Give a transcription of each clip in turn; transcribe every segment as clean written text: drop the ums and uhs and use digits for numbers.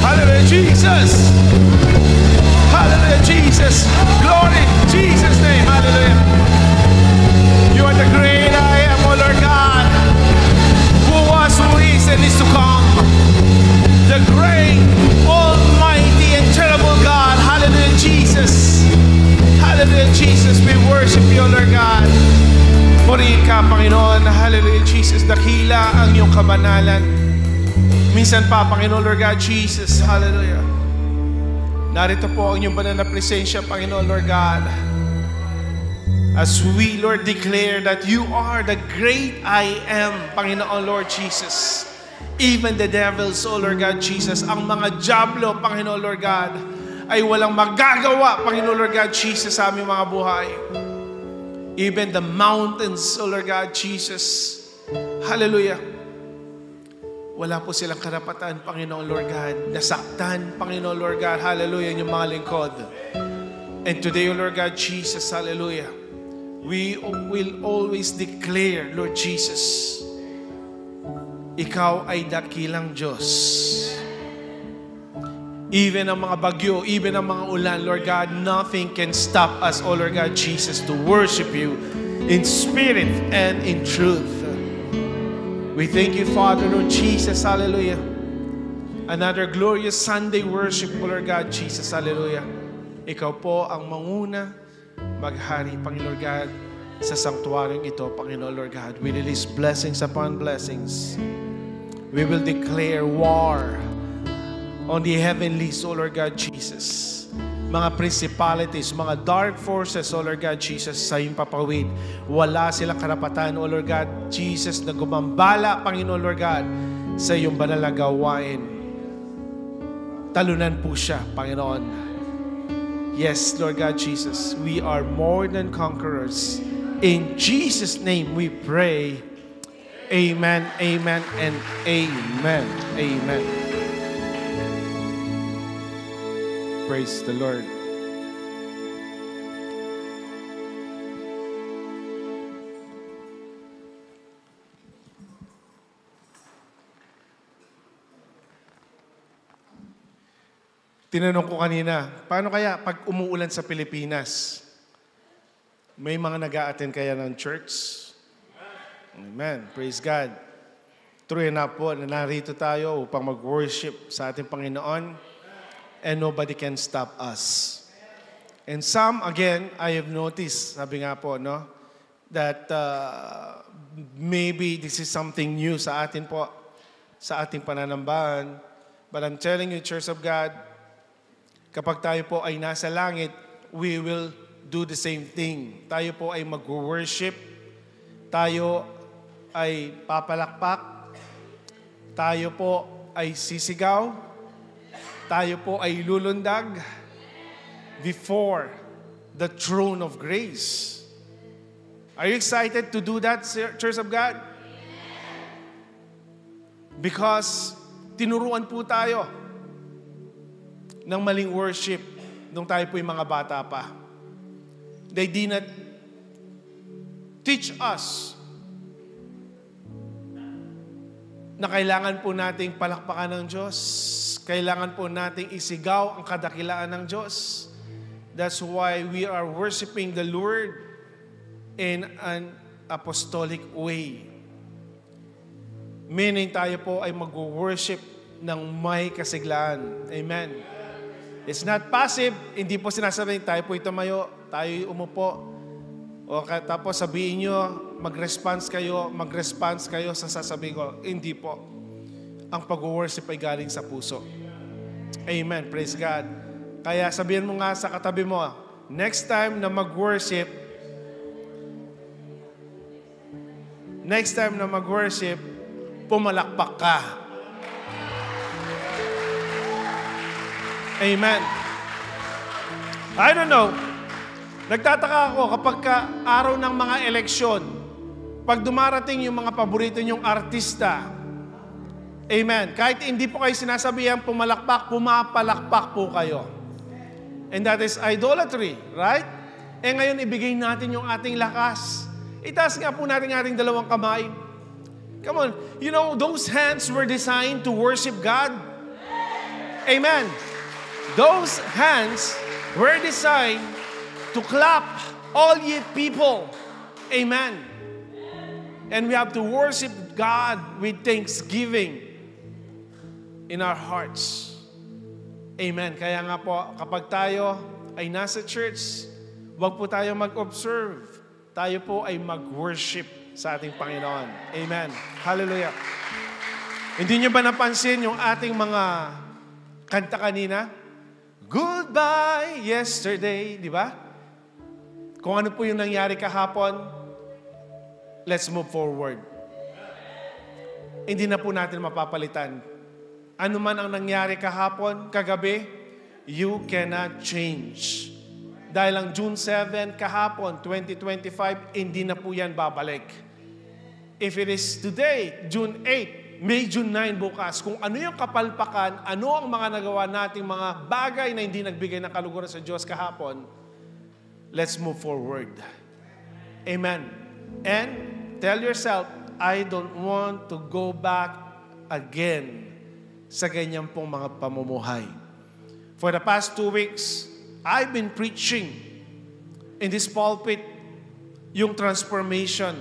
Hallelujah, Jesus. Hallelujah, Jesus. Glory, Jesus' name. Hallelujah. You are the great I am, O Lord God, who was, who is, and is to come. The great, almighty, and terrible God. Hallelujah, Jesus. Hallelujah, Jesus. We worship you, O Lord God. Purihin ka, Panginoon. Hallelujah, Jesus. Dakila ang iyong kabanalan. Minsan pa, Panginoon, Lord God, Jesus. Hallelujah. Narito po ang iyong banal na presensya, Panginoon, Lord God. As we, Lord, declare that you are the great I am, Panginoon, Lord Jesus. Even the devils, oh Lord God, Jesus, ang mga diablo, Panginoon, Lord God, ay walang magagawa, Panginoon, Lord God, Jesus, sa aming mga buhay. Even the mountains, oh Lord God, Jesus. Hallelujah. Wala po silang karapatan, Panginoon, Lord God. Nasaktan, Panginoon, Lord God. Hallelujah, yung mga lingkod. And today, oh Lord God, Jesus, hallelujah, we will always declare, Lord Jesus, Ikaw ay dakilang Diyos. Even ang mga bagyo, even ang mga ulan, Lord God, nothing can stop us, oh Lord God, Jesus, to worship you in spirit and in truth. We thank you, Father, Lord Jesus, hallelujah. Another glorious Sunday worship, oh Lord God, Jesus, hallelujah. Ikaw po ang manguna, maghari, Panginoon God, sa sanktuaryong ito, Panginoon Lord God. We release blessings upon blessings. We will declare war on the heavenlies, O Lord God Jesus. Mga principalities, mga dark forces, O Lord God Jesus, sa iyong papawid. Wala silang karapatan, O Lord God Jesus, na gumambala, Panginoon Lord God, sa iyong banal na gawain. Talunan po siya, Panginoon. Yes, Lord God Jesus, we are more than conquerors. In Jesus' name we pray. Amen, amen, and amen. Amen. Praise the Lord. Tinanong ko kanina, paano kaya pag umuulan sa Pilipinas? May mga nag-a-attend kaya ng church? Amen. Praise God. True enough po na narito tayo upang mag-worship sa ating Panginoon, and nobody can stop us. And some, again, I have noticed, sabi nga po, no, that maybe this is something new sa atin po, sa ating pananambahan. But I'm telling you, Church of God, kapag tayo po ay nasa langit, we will do the same thing. Tayo po ay mag-worship, tayo ay papalakpak, tayo po ay sisigaw, tayo po ay lulundag before the throne of grace. Are you excited to do that, Church of God? Because tinuruan po tayo ng maling worship nung tayo po yung mga bata pa. They did not teach us na kailangan po nating palakpakan ng Diyos. Kailangan po nating isigaw ang kadakilaan ng Diyos. That's why we are worshiping the Lord in an apostolic way. Meaning tayo po ay mag-worship ng may kasiglaan. Amen. It's not passive. Hindi po sinasabing tayo po tumayo, tayo umupo. O tapos sabihin nyo, mag-response kayo sa sasabihin ko. Hindi po. Ang pag-worship ay galing sa puso. Amen. Praise God. Kaya sabihin mo nga sa katabi mo, next time na mag-worship, pumalakpak ka. Amen. I don't know. Nagtataka ako kapag araw ng mga eleksyon, pag dumarating yung mga paborito nyong artista, amen, kahit hindi po kayo sinasabihan pumalakpak, pumapalakpak po kayo. And that is idolatry, right? Eh ngayon, ibigay natin yung ating lakas. Itaas nga po natin ating dalawang kamay. Come on. You know, those hands were designed to worship God. Amen. Those hands were designed to clap, all ye people. Amen. And we have to worship God with thanksgiving in our hearts. Amen. Kaya nga po, kapag tayo ay nasa church, huwag po tayo mag-observe. Tayo po ay mag-worship sa ating Panginoon. Amen. Hallelujah. Hindi nyo ba napansin yung ating mga kanta kanina? Goodbye yesterday, di ba? Kung ano po yung nangyari kahapon, let's move forward. Hindi na po natin mapapalitan. Ano man ang nangyari kahapon, kagabi, you cannot change. Dahil ang June 7, kahapon, 2025, hindi na po yan babalik. If it is today, June 8, May June 9 bukas, kung ano yung kapalpakan, ano ang mga nagawa nating mga bagay na hindi nagbigay ng kaluguran sa Diyos kahapon, let's move forward. Amen. And tell yourself, I don't want to go back again sa ganyan pong mga pamumuhay. For the past 2 weeks, I've been preaching in this pulpit yung transformation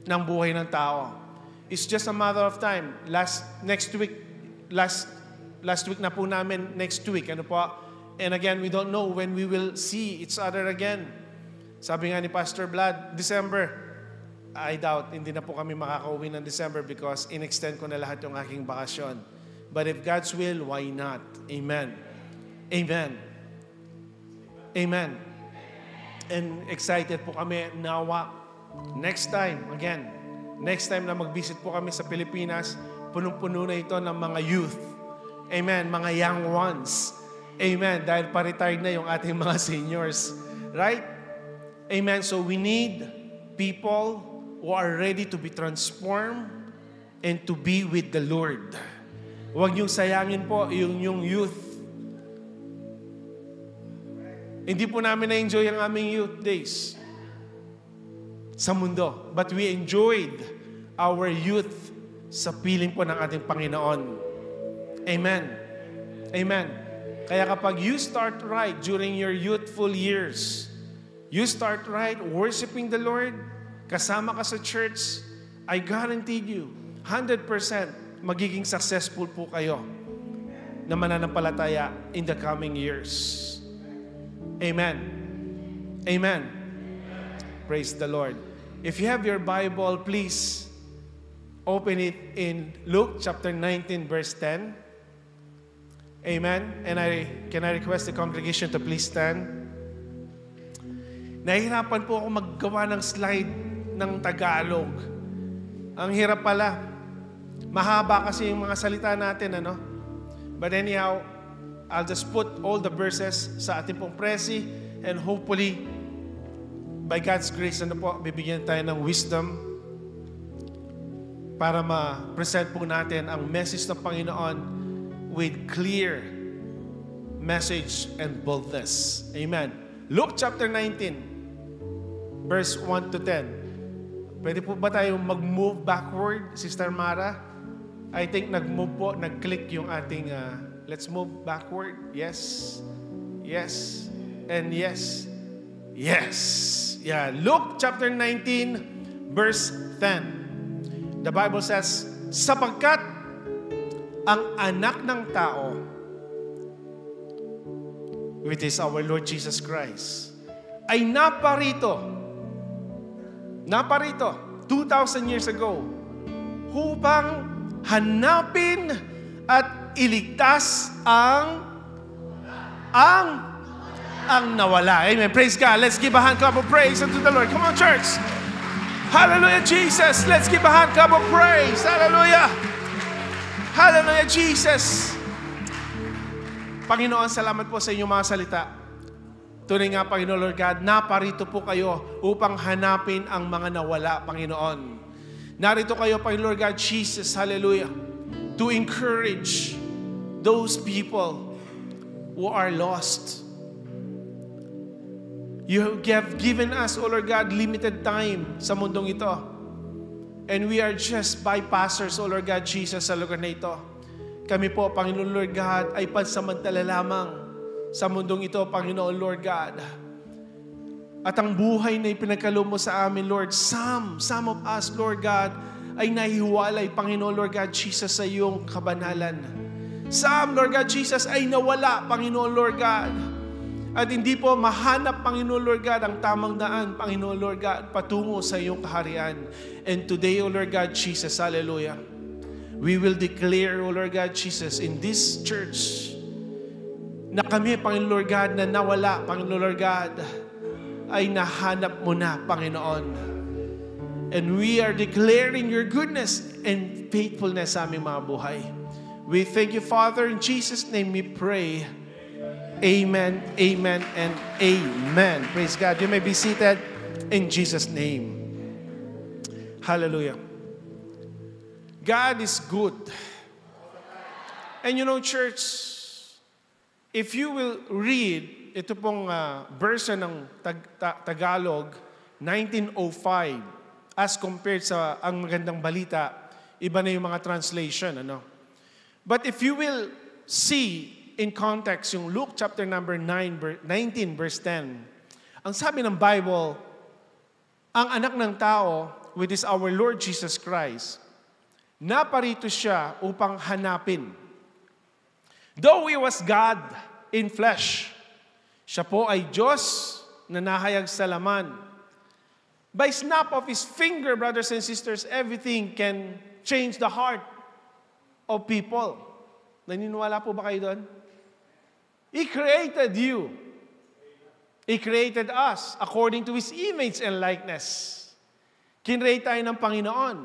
ng buhay ng tao. It's just a matter of time. Last week na po namin, next week. Ano po? And again, we don't know when we will see each other again. Sabi nga ni Pastor Vlad, December. I doubt, hindi na po kami makakauwi ng December because in-extend ko na lahat yung aking bakasyon. But if God's will, why not? Amen. Amen. Amen. And excited po kami, nawa. Next time na mag-visit po kami sa Pilipinas, punong-puno na ito ng mga youth. Amen. Mga young ones. Amen. Dahil pa-retired na yung ating mga seniors. Right? Amen. So we need people who are ready to be transformed and to be with the Lord. Huwag niyong sayangin po yung youth. Hindi po namin na-enjoy ang aming youth days sa mundo. But we enjoyed our youth sa piling po ng ating Panginoon. Amen. Amen. Kaya kapag you start right during your youthful years, you start right worshiping the Lord, kasama ka sa church, I guarantee you, 100% magiging successful po kayo na mananampalataya in the coming years. Amen. Amen. Praise the Lord. If you have your Bible, please open it in Luke chapter 19, verse 10. Amen. And can I request the congregation to please stand? Nahihirapan po ako maggawa ng slide ng Tagalog. Ang hirap pala. Mahaba kasi yung mga salita natin, ano? But anyhow, I'll just put all the verses sa ating pong presi and hopefully, by God's grace, bibigyan tayo ng wisdom para ma-present po natin ang message ng Panginoon with clear message and boldness. Amen. Luke chapter 19, verse 1 to 10. Pwede po ba tayo mag-move backward, Sister Mara? I think nag-click yung ating, let's move backward. Yes. Yes. And yes. Yes. Yeah. Luke chapter 19, verse 10. The Bible says, sapagkat ang anak ng tao, which is our Lord Jesus Christ, ay naparito 2,000 years ago upang hanapin at iligtas ang nawala. Amen. Praise God. Let's give a hand clap of praise unto the Lord. Come on, church. Hallelujah, Jesus. Let's give a hand clap of praise. Hallelujah. Hallelujah, Jesus. Panginoon, salamat po sa inyong mga salita. Tunay nga, Panginoon Lord God, naparito po kayo upang hanapin ang mga nawala, Panginoon. Narito kayo, Panginoon Lord God, Jesus, hallelujah, to encourage those people who are lost. You have given us, O Lord God, limited time sa mundong ito. And we are just bypassers, O Lord God, Jesus, sa lugar na ito. Kami po, Panginoon Lord God, ay pansamantala lamang sa mundong ito, Panginoon Lord God. At ang buhay na ipinagkaloob mo sa amin, Lord, some of us, Lord God, ay nahiwalay, Panginoon Lord God, Jesus, sa iyong kabanalan. Some, Lord God, Jesus, ay nawala, Panginoon Lord God. At hindi po mahanap, Panginoon Lord God, ang tamang daan, Panginoon Lord God, patungo sa iyong kaharian. And today, O Lord God, Jesus, hallelujah, we will declare, O Lord God, Jesus, in this church, na kami, Panginoon Lord God, na nawala, Panginoon Lord God, ay nahanap mo na, Panginoon. And we are declaring your goodness and faithfulness sa aming mga buhay. We thank you, Father. In Jesus' name we pray. Amen, amen, and amen. Praise God. You may be seated in Jesus' name. Hallelujah. God is good. And you know, church, if you will read ito pong version ng Tagalog, 1905, as compared sa ang magandang balita, iba na yung mga translation, ano? But if you will see in context yung Luke chapter number 19 verse 10, ang sabi ng Bible, ang anak ng tao, which is our Lord Jesus Christ, naparito siya upang hanapin. Though He was God in flesh, siya po ay Diyos na nahayag sa laman. By snap of His finger, brothers and sisters, everything can change the heart of people. Naniniwala po ba kayo doon? He created you. He created us according to His image and likeness. Kinreate tayo ng Panginoon.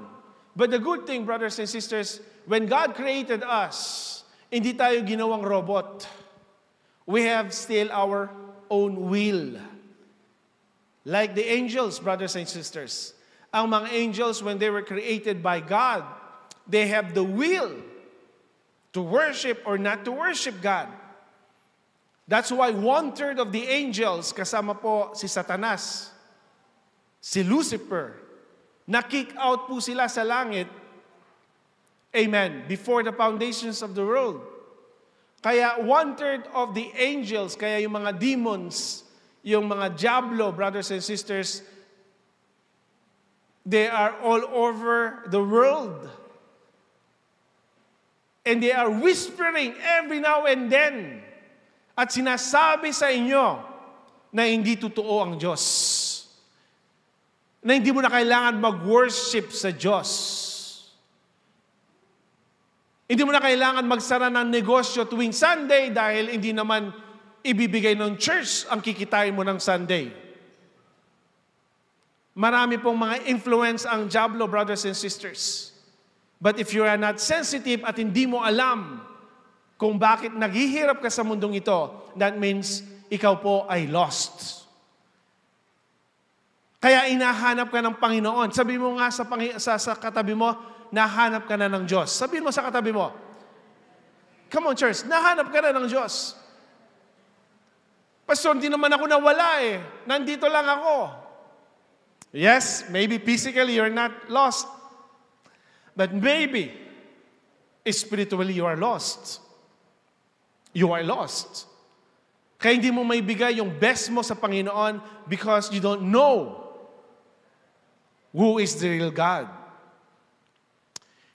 But the good thing, brothers and sisters, when God created us, hindi tayo ginawang robot. We have still our own will. Like the angels, brothers and sisters. Ang mga angels, when they were created by God, they have the will to worship or not to worship God. That's why 1/3 of the angels, kasama po si Satanas, si Lucifer, na-kick out po sila sa langit, amen, before the foundations of the world. Kaya 1/3 of the angels, kaya yung mga demons, yung mga diablo, brothers and sisters, they are all over the world. And they are whispering every now and then. At sinasabi sa inyo na hindi totoo ang Diyos. Na hindi mo na kailangan mag-worship sa Diyos. Hindi mo na kailangan magsara ng negosyo tuwing Sunday dahil hindi naman ibibigay ng church ang kikitain mo ng Sunday. Marami pong mga influence ang diablo, brothers and sisters. But if you are not sensitive at hindi mo alam kung bakit naghihirap ka sa mundong ito, that means ikaw po ay lost. Kaya inahanap ka ng Panginoon. Sabi mo nga sa katabi mo, nahanap ka na ng Diyos. Sabihin mo sa katabi mo, come on church, nahanap ka na ng Diyos. Pastor, hindi naman ako nawala eh. Nandito lang ako. Yes, maybe physically you're not lost. But maybe, spiritually you are lost. You are lost. Kaya hindi mo maibigay yung best mo sa Panginoon because you don't know who is the real God.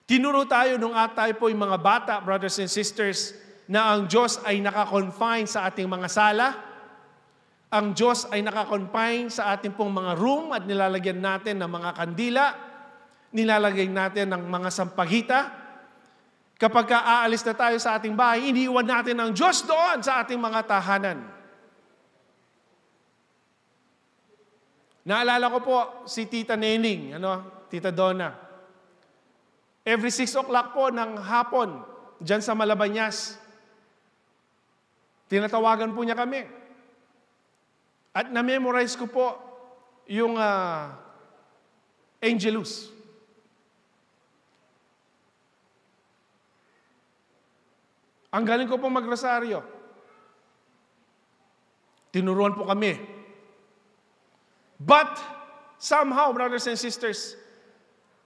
Tinuro tayo nung tayo po yung mga bata, brothers and sisters, na ang Diyos ay nakakonfine sa ating mga sala. Ang Diyos ay nakakonfine sa ating pong mga room at nilalagyan natin ng mga kandila, nilalagyan natin ng mga sampaghita. Kapag aalis na tayo sa ating bahay, iniiwan natin ang Diyos doon sa ating mga tahanan. Naalala ko po si Tita Nening, Tita Donna. Every 6 o'clock po ng hapon, dyan sa Malabanyas, tinatawagan po niya kami. At na-memorize ko po yung Angelus. Ang galing ko po magrosaryo. Tinuruan po kami. But, somehow, brothers and sisters,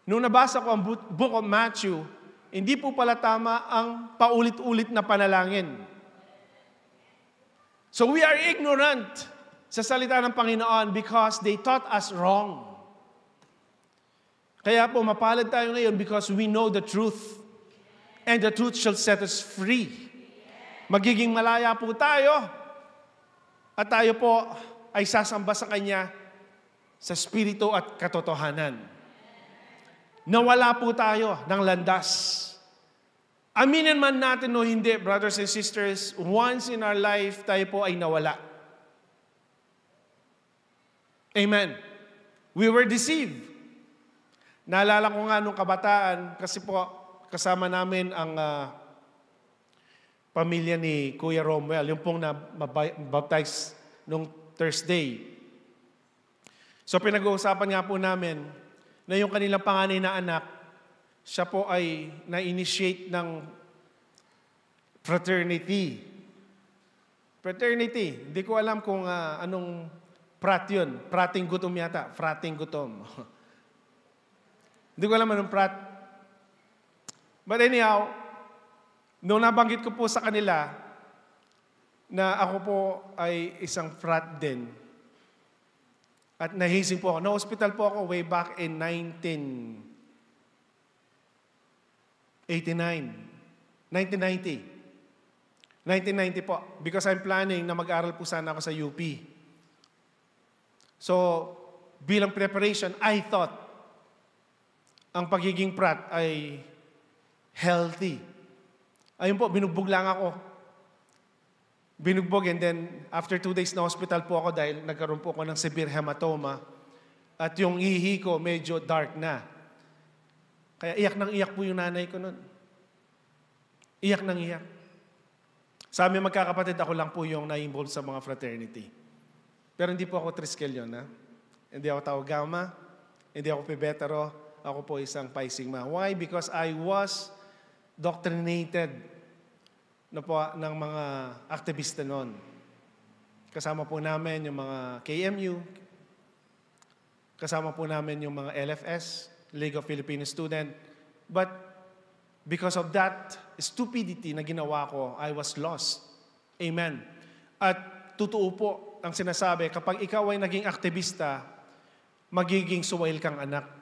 nung nabasa ko ang book of Matthew, hindi po pala tama ang paulit-ulit na panalangin. So we are ignorant sa salita ng Panginoon because they taught us wrong. Kaya po, mapalad tayo ngayon because we know the truth. And the truth shall set us free. Magiging malaya po tayo. At tayo po ay sasamba sa Kanya sa Espiritu at katotohanan. Nawala po tayo ng landas. Aminin man natin o hindi, brothers and sisters, once in our life, tayo po ay nawala. Amen. We were deceived. Naalala ko nga nung kabataan, kasi po kasama namin ang pamilya ni Kuya Romuel, yung pong na-baptize nung Thursday. So pinag-uusapan nga po namin na yung kanilang panganay na anak, siya po ay na-initiate ng fraternity. Fraternity, hindi ko alam kung anong frat yun. Prating gutom yata. Frating gutom. Hindi ko alam anong frat. But anyhow, nung nabanggit ko po sa kanila na ako po ay isang frat din, at nahising po ako. Na-hospital po ako way back in 1990 po. Because I'm planning na mag-aral po sana ako sa UP. So, bilang preparation, I thought ang pagiging frat ay healthy. Ayun po, binugbog lang ako. Binugbog, and then after 2 days na hospital po ako dahil nagkaroon po ako ng severe hematoma at yung ihi ko medyo dark na. Kaya iyak nang iyak po yung nanay ko nun. Iyak nang iyak. Sa amin magkakapatid, ako lang po yung na-involved sa mga fraternity. Pero hindi po ako Triskel yun, ha? Hindi ako Tau Gamma, hindi ako Pibetero, ako po isang Pi Sigma. Why? Because I was doctrinated na po ng mga aktivista noon. Kasama po namin yung mga KMU, kasama po namin yung mga LFS, League of Filipino Students. But because of that stupidity na ginawa ko, I was lost. Amen. At totoo po ang sinasabi, kapag ikaw ay naging aktivista, magiging suwail kang anak.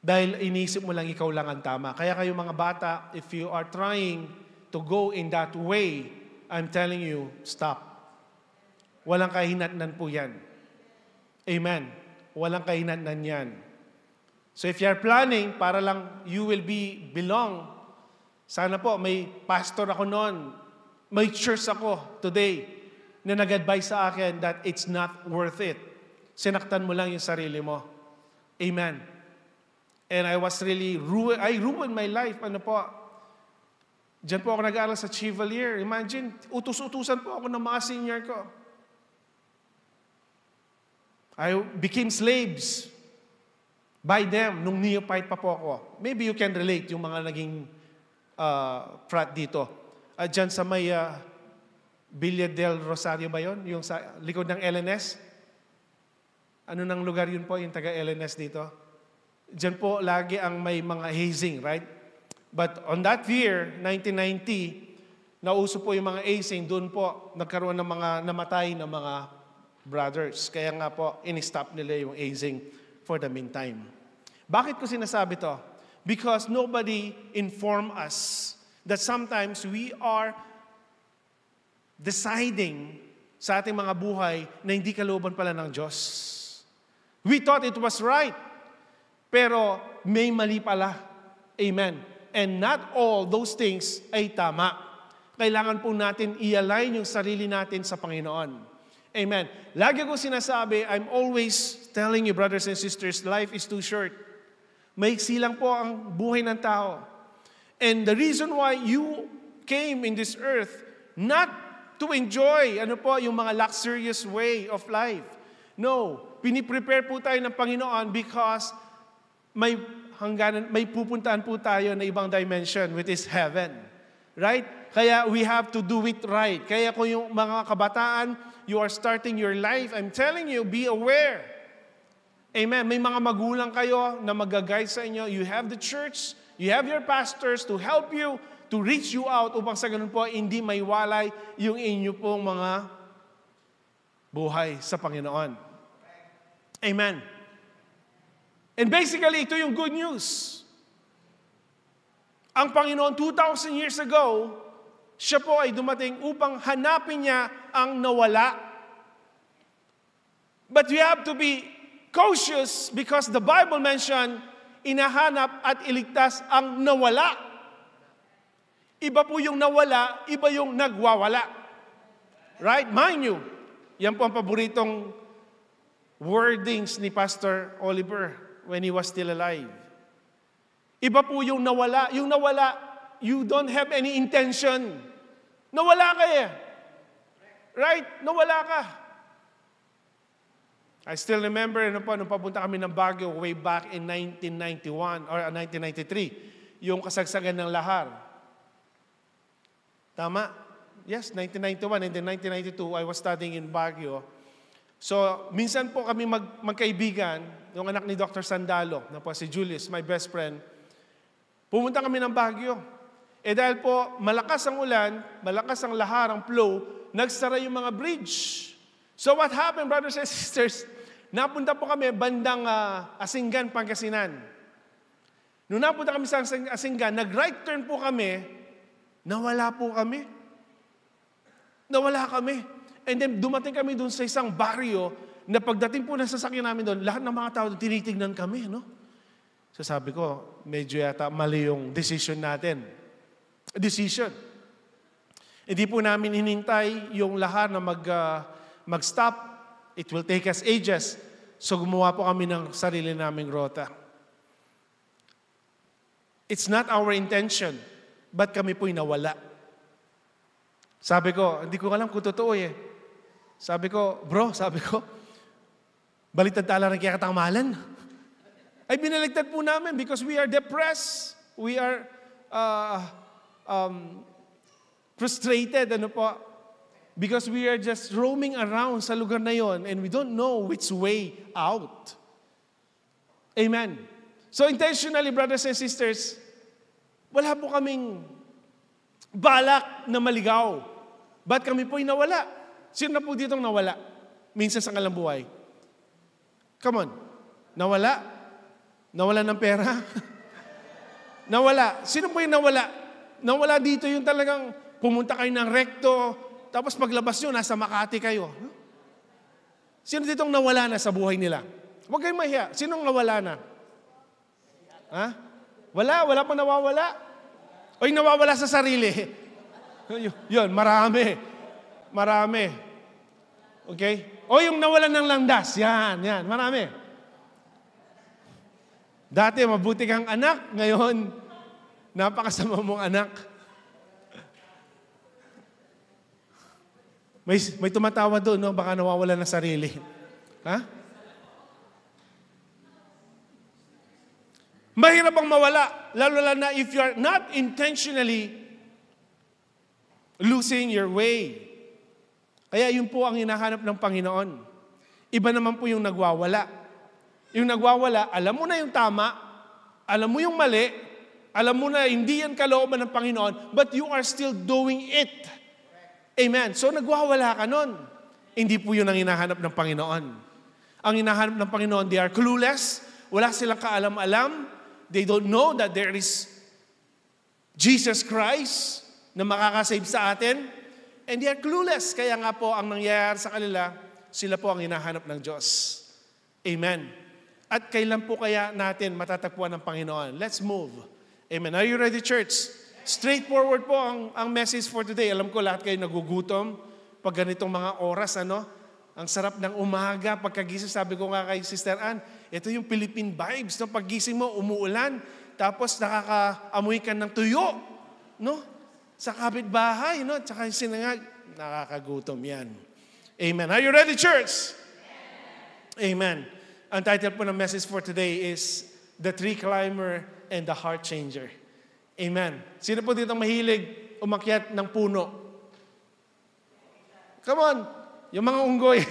Dahil iniisip mo lang ikaw lang ang tama. Kaya kayo mga bata, if you are trying to go in that way, I'm telling you, stop. Walang kahinatnan po yan. Amen. Walang kahinatnan yan. So if you are planning, para lang you will belong, sana po may pastor ako noon, may church ako today na nag-advise sa akin that it's not worth it. Sinaktan mo lang yung sarili mo. Amen. And I was really I ruined my life. Ano po? Diyan po ako nag-aaral sa Chevalier. Imagine, utus-utusan po ako ng mga senior ko. I became slaves by them nung neophyte pa po ako. Maybe you can relate yung mga naging frat dito. Diyan sa may Villa del Rosario ba yun? Yung sa likod ng LNS? Ano nang lugar yun po, yung taga-LNS dito? Diyan po lagi ang may mga hazing, right? But on that year, 1990, nauso po yung mga hazing, doon po nagkaroon ng mga namatay na mga brothers. Kaya nga po, in-stop nila yung hazing for the meantime. Bakit ko sinasabi to? Because nobody informed us that sometimes we are deciding sa ating mga buhay na hindi kalooban pala ng Diyos. We thought it was right. Pero may mali pala. Amen. And not all those things ay tama. Kailangan po natin i-align yung sarili natin sa Panginoon. Amen. Lagi ko sinasabi, I'm always telling you, brothers and sisters, life is too short. Maiksi lang po ang buhay ng tao. And the reason why you came in this earth, not to enjoy, yung mga luxurious way of life. No, piniprepare po tayo ng Panginoon because may pupuntahan po tayo na ibang dimension, which is heaven. Right? Kaya we have to do it right. Kaya kung yung mga kabataan, you are starting your life, I'm telling you, be aware. Amen. May mga magulang kayo na mag-guide sa inyo. You have the church, you have your pastors to help you, to reach you out upang sa ganun po, hindi maiwalay yung inyo pong mga buhay sa Panginoon. Amen. And basically, ito yung good news. Ang Panginoon 2,000 years ago, siya po ay dumating upang hanapin niya ang nawala. But we have to be cautious because the Bible mentioned, inahanap at iligtas ang nawala. Iba po yung nawala, iba yung nagwawala. Right? Mind you, yan po ang paboritong wordings ni Pastor Oliver when he was still alive. Iba po yung nawala. Yung nawala, you don't have any intention. Nawala ka eh. Right? Nawala ka. I still remember nung papunta kami ng Baguio way back in 1991 or 1993, yung kasagsagan ng lahar. Tama? Yes, 1991 and then 1992, I was studying in Baguio. So, minsan po kami magkaibigan, yung anak ni Dr. Sandalo, na po si Julius, my best friend, pumunta kami ng Baguio. Eh dahil po, malakas ang ulan, malakas ang lahar, ang flow, nagsara yung mga bridge. So what happened, brothers and sisters? Napunta po kami bandang Asinggan, Pangasinan. Nung napunta kami sa Asinggan, nag-right turn po kami, nawala po kami. Nawala kami. And then dumating kami doon sa isang baryo na pagdating po ng sasakyan namin doon, lahat ng mga tao doon, tinitignan kami, no? So sabi ko, medyo yata mali yung decision natin. Decision. Hindi po namin hinintay yung lahar na mag-stop. It will take us ages. So gumawa po kami ng sarili naming rota. It's not our intention, but kami po'y nawala. Sabi ko, hindi ko alam kung totoo eh. Sabi ko, baliktad tala rin kaya katamalan. Ay binaligtad po namin because we are depressed. We are frustrated, ano po? Because we are just roaming around sa lugar na yon and we don't know which way out. Amen. So intentionally, brothers and sisters, wala po kaming balak na maligaw. Ba't kami po'y nawala? Sino na po ditong nawala? Minsan sa kalang buhay. Come on. Nawala? Nawala ng pera? Nawala. Sino po yung nawala? Nawala dito yung talagang pumunta kayo ng rekto, tapos paglabas nyo, nasa Makati kayo. Sino ditong nawala na sa buhay nila? Huwag kayong mahiya. Sinong nawala na? Ha? Wala pang nawawala. O yung nawawala sa sarili. Yun, marami. Okay? O yung nawalan ng landas. Yan, marami. Dati, mabuti kang anak. Ngayon, napakasama mong anak. May tumatawa doon, no? Baka nawawala ng sarili. Ha? Mahirap ang mawala. Lalo na if you are not intentionally losing your way. Kaya yun po ang hinahanap ng Panginoon. Iba naman po yung nagwawala. Yung nagwawala, alam mo na yung tama, alam mo yung mali, alam mo na hindi yan kalooban ng Panginoon, but you are still doing it. Amen. So nagwawala ka nun. Hindi po yun ang hinahanap ng Panginoon. Ang hinahanap ng Panginoon, they are clueless, wala silang kaalam-alam, they don't know that there is Jesus Christ na makakasave sa atin, and they are clueless. Kaya nga po, ang nangyayari sa kanila, sila po ang hinahanap ng Diyos. Amen. At kailan po kaya natin matatagpuan ng Panginoon? Let's move. Amen. Are you ready, church? Straightforward po ang message for today. Alam ko lahat kayo nagugutom pag ganitong mga oras, ano? Ang sarap ng umaga, pagkagising, sabi ko nga kay Sister Ann, ito yung Philippine vibes, no? Paggising mo, umuulan, tapos nakakaamoy ka ng tuyo, no? Sa kapitbahay, no? Tsaka yung sinangag, nakakagutom yan. Amen. Are you ready, church? Amen. Ang title po ng message for today is The Tree Climber and the Heart Changer. Amen. Sino po dito mahilig umakyat ng puno? Come on. Yung mga unggoy.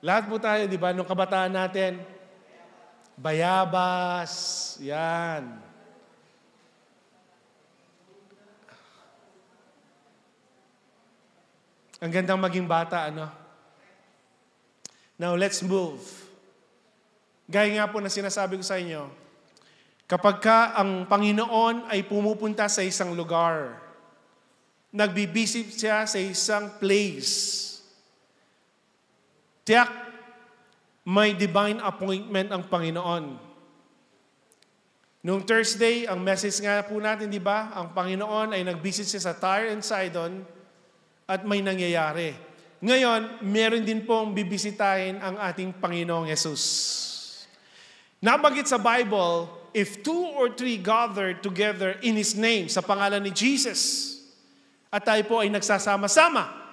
Lahat po tayo, di ba, nung kabataan natin, bayabas, yan. Ang gandang maging bata, ano? Now, let's move. Gaya nga po na sinasabi ko sa inyo, kapag ka ang Panginoon ay pumupunta sa isang lugar, nagbibisit siya sa isang place, tiyak, may divine appointment ang Panginoon. Noong Thursday, ang message nga po natin, di ba? Ang Panginoon ay nagbisit siya sa Tyre and Sidon at may nangyayari. Ngayon, meron din pong bibisitahin ang ating Panginoong Jesus. Nabanggit sa Bible, if 2 or 3 gathered together in His name, sa pangalan ni Jesus, at tayo po ay nagsasama-sama,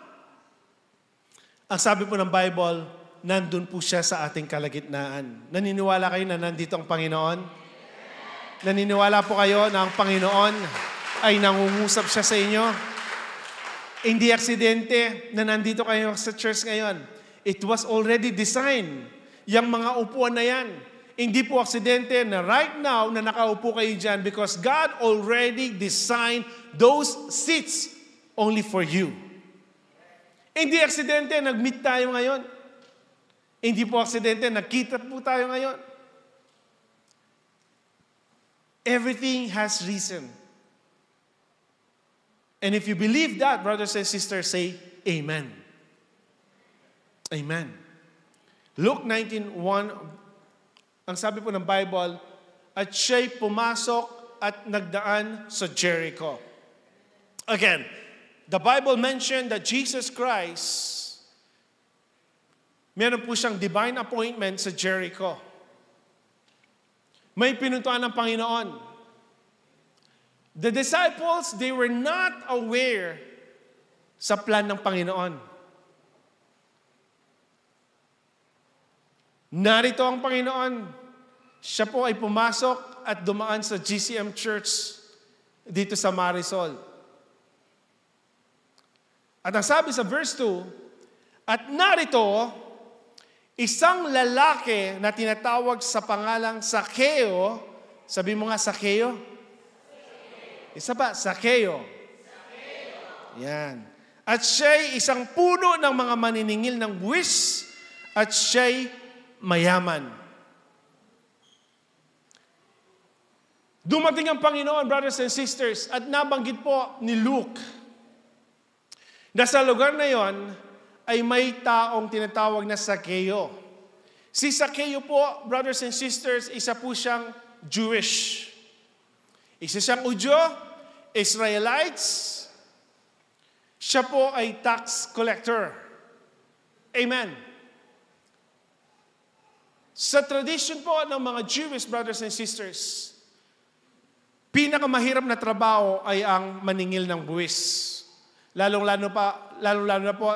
ang sabi po ng Bible, nandun po siya sa ating kalagitnaan. Naniniwala kayo na nandito ang Panginoon? Naniniwala po kayo na ang Panginoon ay nangungusap siya sa inyo? Hindi aksidente na nandito kayo sa church ngayon. It was already designed. Yang mga upuan na yan. Hindi po aksidente na right now na nakaupo kayo dyan because God already designed those seats only for you. Hindi aksidente, nag-meet tayo ngayon. Hindi po aksidente, nagkita po tayo ngayon. Everything has reason. And if you believe that, brothers and sisters, say, Amen. Amen. Luke 19:1, ang sabi po ng Bible, at siya'y pumasok at nagdaan sa Jericho. Again, the Bible mentioned that Jesus Christ, meron po siyang divine appointment sa Jericho. May pinuntuan ng Panginoon. The disciples, they were not aware sa plan ng Panginoon. Narito ang Panginoon. Siya po ay pumasok at dumaan sa GCM Church dito sa Marisol. At ang sabi sa verse 2, at narito, isang lalaki na tinatawag sa pangalang Sakeo, sabi mo nga Sakeo? Isa pa, Sakeo. Yan. At siya'y isang puno ng mga maniningil ng buwis at siya'y mayaman. Dumating ang Panginoon, brothers and sisters, at nabanggit po ni Luke na sa lugar na yon ay may taong tinatawag na Sakeo. Si Sakeo po, brothers and sisters, isa po siyang Jewish. Isa siyang Udyo, Israelites. Siya po ay tax collector. Amen. Sa tradition po ng mga Jewish brothers and sisters, pinakamahirap na trabaho ay ang maningil ng buwis. Lalong-lalo na po,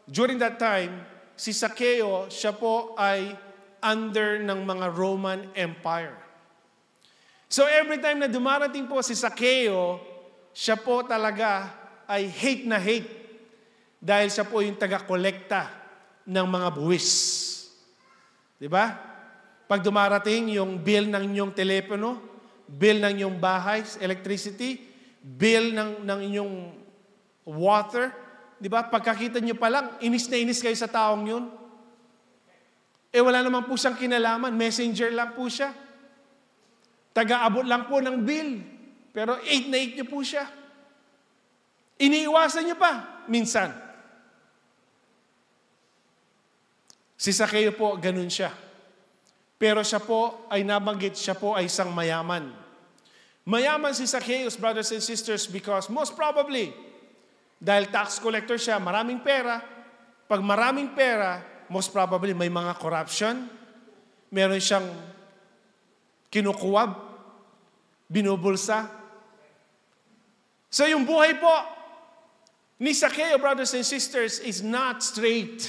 during that time, si Sakeo, siya po ay under ng mga Roman Empire. So every time na dumarating po si Sakeo, siya po talaga ay hate na hate dahil siya po yung taga-kolekta ng mga buwis. Diba? Pag dumarating yung bill ng inyong telepono, bill ng inyong bahay, electricity, bill ng inyong water, diba? Pagkakita nyo pa lang, inis na inis kayo sa taong yun. Wala naman po siyang kinalaman, messenger lang po siya. Taga-abot lang po ng bill. Pero 8 na 8 niyo po siya. Iniiwasan niyo pa, minsan. Si Sakeo po, ganun siya. Pero siya po ay nabanggit, siya po ay isang mayaman. Mayaman si Sakeo, brothers and sisters, because most probably, dahil tax collector siya, maraming pera. Pag maraming pera, most probably may mga corruption. Meron siyang kinukuwab, binubulsa. So yung buhay po ni Sakeo, brothers and sisters, is not straight.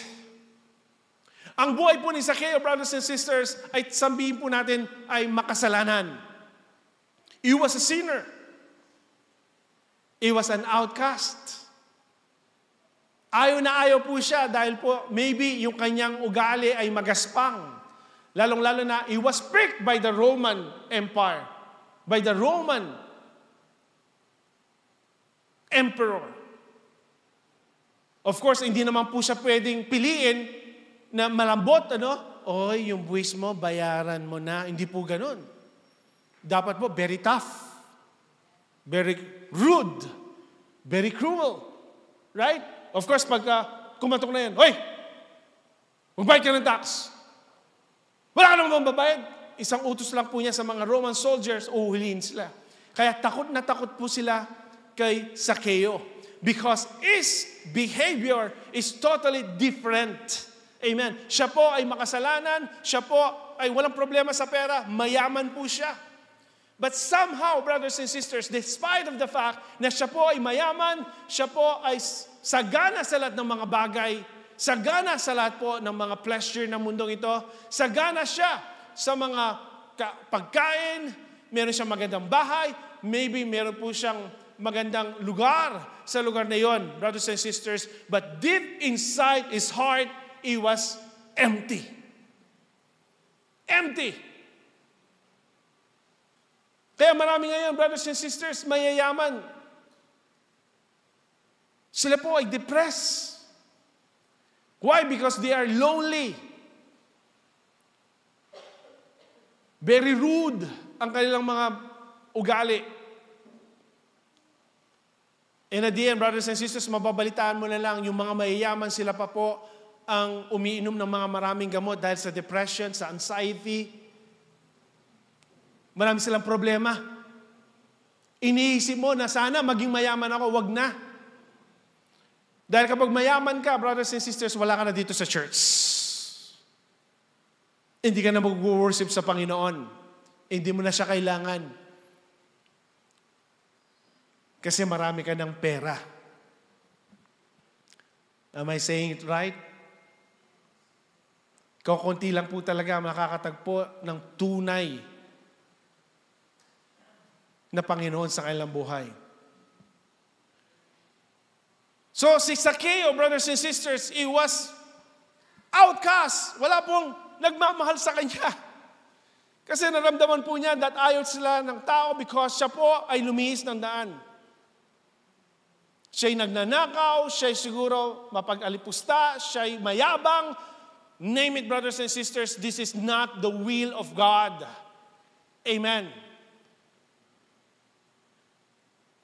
Ang buhay po ni Sakeo, brothers and sisters, ay sabihin po natin ay makasalanan. He was a sinner. He was an outcast. Ayaw na ayaw po siya dahil po maybe yung kanyang ugali ay magaspang. Lalong-lalo na, he was pricked by the Roman Empire, by the Roman Emperor. Of course, hindi naman po siya pwedeng piliin na malambot, Oy, yung buwis mo, bayaran mo na. Hindi po ganun. Dapat po, very tough, very rude, very cruel. Right? Of course, pagka kumatok na yan, Hoy! Magbayad ka ng tax. Wala ka naman babayad. Isang utos lang po niya sa mga Roman soldiers, uhulihin sila. Kaya takot na takot po sila kay Zaccheo. Because his behavior is totally different. Amen. Siya po ay makasalanan, siya po ay walang problema sa pera, mayaman po siya. But somehow, brothers and sisters, despite of the fact na siya po ay mayaman, siya po ay sagana sa lahat ng mga bagay, sagana sa lahat po ng mga pleasure ng mundong ito, sagana siya sa mga pagkain, meron siyang magandang bahay, maybe meron po siyang magandang lugar sa lugar na yon, brothers and sisters, but deep inside his heart, he was empty. Empty. Kaya marami ngayon, brothers and sisters, mayayaman. Sila po ay depressed. Why? Because they are lonely. Very rude ang kanilang mga ugali. And at the end, brothers and sisters, mababalitaan mo na lang, yung mga mayayaman, sila pa po ang umiinom ng mga maraming gamot dahil sa depression, sa anxiety. Marami silang problema. Iniisip mo na sana maging mayaman ako, wag na. Dahil kapag mayaman ka, brothers and sisters, wala ka na dito sa church. Hindi ka na mag-worship sa Panginoon. Hindi mo na siya kailangan. Kasi marami ka ng pera. Am I saying it right? Kakunti lang po talaga makakatagpo ng tunay na Panginoon sa kanilang buhay. So si Zaccheo, brothers and sisters, he was outcast. Wala pong nagmamahal sa kanya. Kasi naramdaman po niya that ayaw sila ng tao because siya po ay lumihis ng daan. Siya'y nagnanakaw, siya'y siguro mapag-alipusta, siya'y mayabang. Name it, brothers and sisters, this is not the will of God. Amen.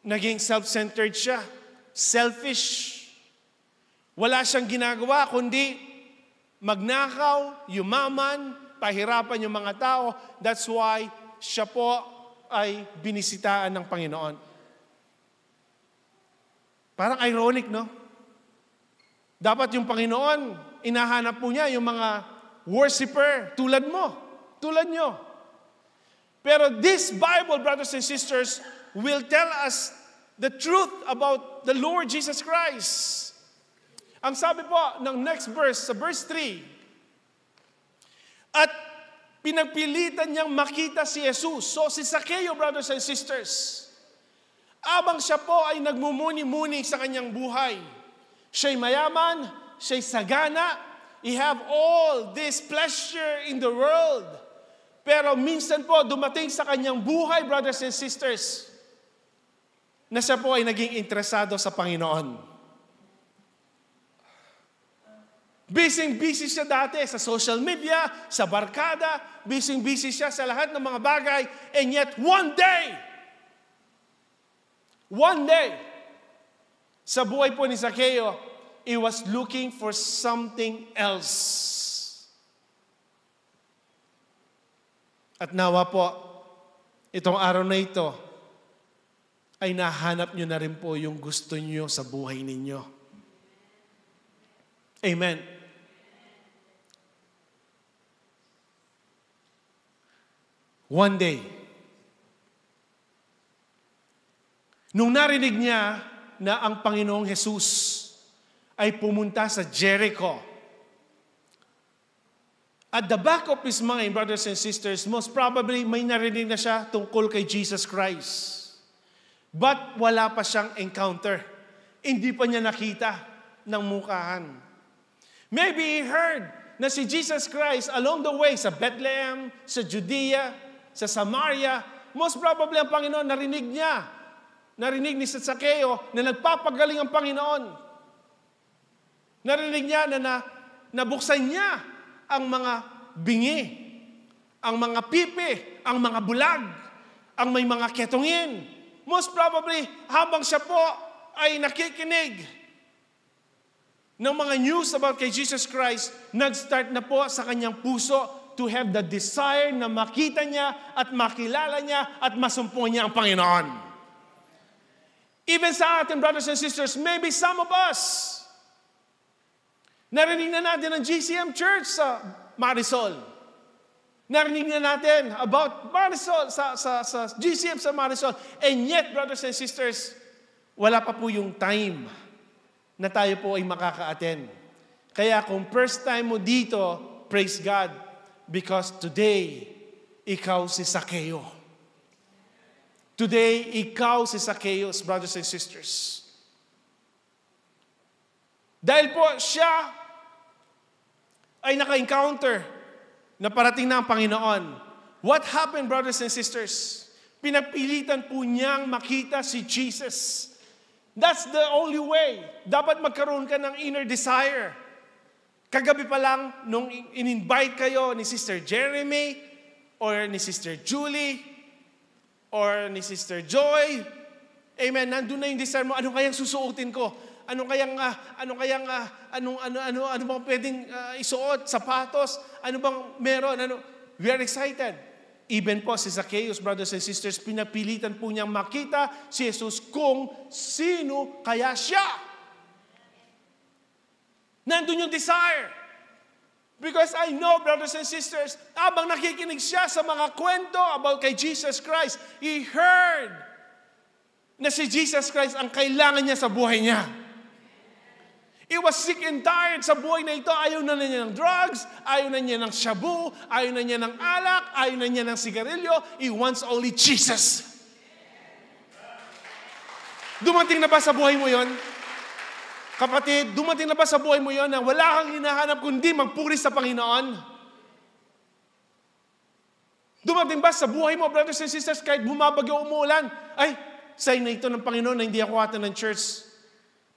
Naging self-centered siya. Selfish. Wala siyang ginagawa kundi magnakaw, yumaman, pahirapan yung mga tao. That's why siya po ay binisitaan ng Panginoon. Parang ironic, no? Dapat yung Panginoon, inahanap po niya yung mga worshiper tulad mo, tulad nyo. Pero this Bible, brothers and sisters, will tell us the truth about the Lord Jesus Christ. Ang sabi po ng next verse, sa verse 3, at pinagpilitan niyang makita si Jesus. So si Zaccheo, brothers and sisters, abang siya po ay nagmumuni-muni sa kanyang buhay. Siya'y mayaman, siya'y sagana, he have all this pleasure in the world. Pero minsan po dumating sa kanyang buhay, brothers and sisters, na siya po ay naging interesado sa Panginoon. Busy siya dati sa social media, sa barkada, busy siya sa lahat ng mga bagay, and yet one day, sa buhay po ni Zaccheo, he was looking for something else. At nawa po, itong araw na ito, ay nahanap nyo na rin po yung gusto nyo sa buhay ninyo. Amen. One day, nung narinig niya na ang Panginoong Jesus ay pumunta sa Jericho, at the back of his mind, brothers and sisters, most probably may narinig na siya tungkol kay Jesus Christ. But wala pa siyang encounter. Hindi pa niya nakita. ng mukahan. Maybe he heard na si Jesus Christ along the way sa Bethlehem, sa Judea, sa Samaria, most probably ang Panginoon narinig niya. Narinig ni Zacchaeus na nagpapagaling ang Panginoon. Narinig niya na nabuksan niya ang mga bingi, ang mga pipi, ang mga bulag, ang may mga ketongin. Most probably, habang siya po ay nakikinig ng mga news about kay Jesus Christ, nag-start na po sa kanyang puso to have the desire na makita niya at makilala niya at masumpungan niya ang Panginoon. Even sa atin, brothers and sisters, maybe some of us, narinig na natin ang GCM Church sa Marisol. Narinig na natin about Marisol, sa GCM sa Marisol. And yet, brothers and sisters, wala pa po yung time na tayo po ay makaka-attend. Kaya kung first time mo dito, praise God, because today, ikaw si Zacchaeus. Today, ikaw si Zacchaeus, brothers and sisters. Dahil po siya ay naka-encounter na parating na ang Panginoon. What happened, brothers and sisters? Pinapilitan po niyang makita si Jesus. That's the only way. Dapat magkaroon ka ng inner desire. Kagabi pa lang, nung in-invite kayo ni Sister Jeremy, or ni Sister Julie, or ni Sister Joy, amen, nandun na yung desire mo, ano kayang susuotin ko? Ano bang pwedeng isuot? Sapatos? Ano bang meron? We are excited. Even po si Zacchaeus, brothers and sisters, pinapilitan po niyang makita si Jesus kung sino kaya siya. Nandun yung desire. Because I know, brothers and sisters, habang nakikinig siya sa mga kwento about kay Jesus Christ, he heard na si Jesus Christ ang kailangan niya sa buhay niya. He was sick and tired sa buhay na ito. Ayaw na niya ng drugs, ayaw na niya ng shabu, ayaw na niya ng alak, ayaw na niya ng sigarilyo. He wants only Jesus. Dumating na ba sa buhay mo yon? Kapatid, dumating na ba sa buhay mo yon na wala kang hinahanap kundi magpuri sa Panginoon? Dumating ba sa buhay mo, brothers and sisters, kahit bumabagyo umuulan, ay, sign na ito ng Panginoon na hindi ako ata ng church.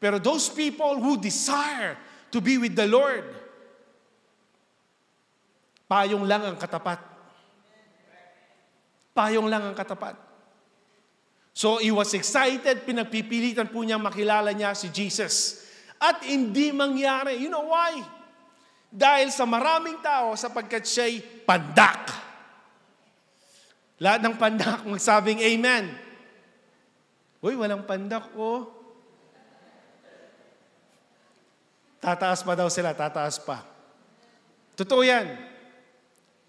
Pero those people who desire to be with the Lord, payong lang ang katapat. Payong lang ang katapat. So he was excited, pinagpipilitan po niya makilala niya si Jesus. At hindi mangyari. You know why? Dahil sa maraming tao, sapagkat siya'y pandak. Lahat ng pandak magsabing amen. Uy, walang pandak ko. Tataas pa daw sila, tataas pa. Totoo yan.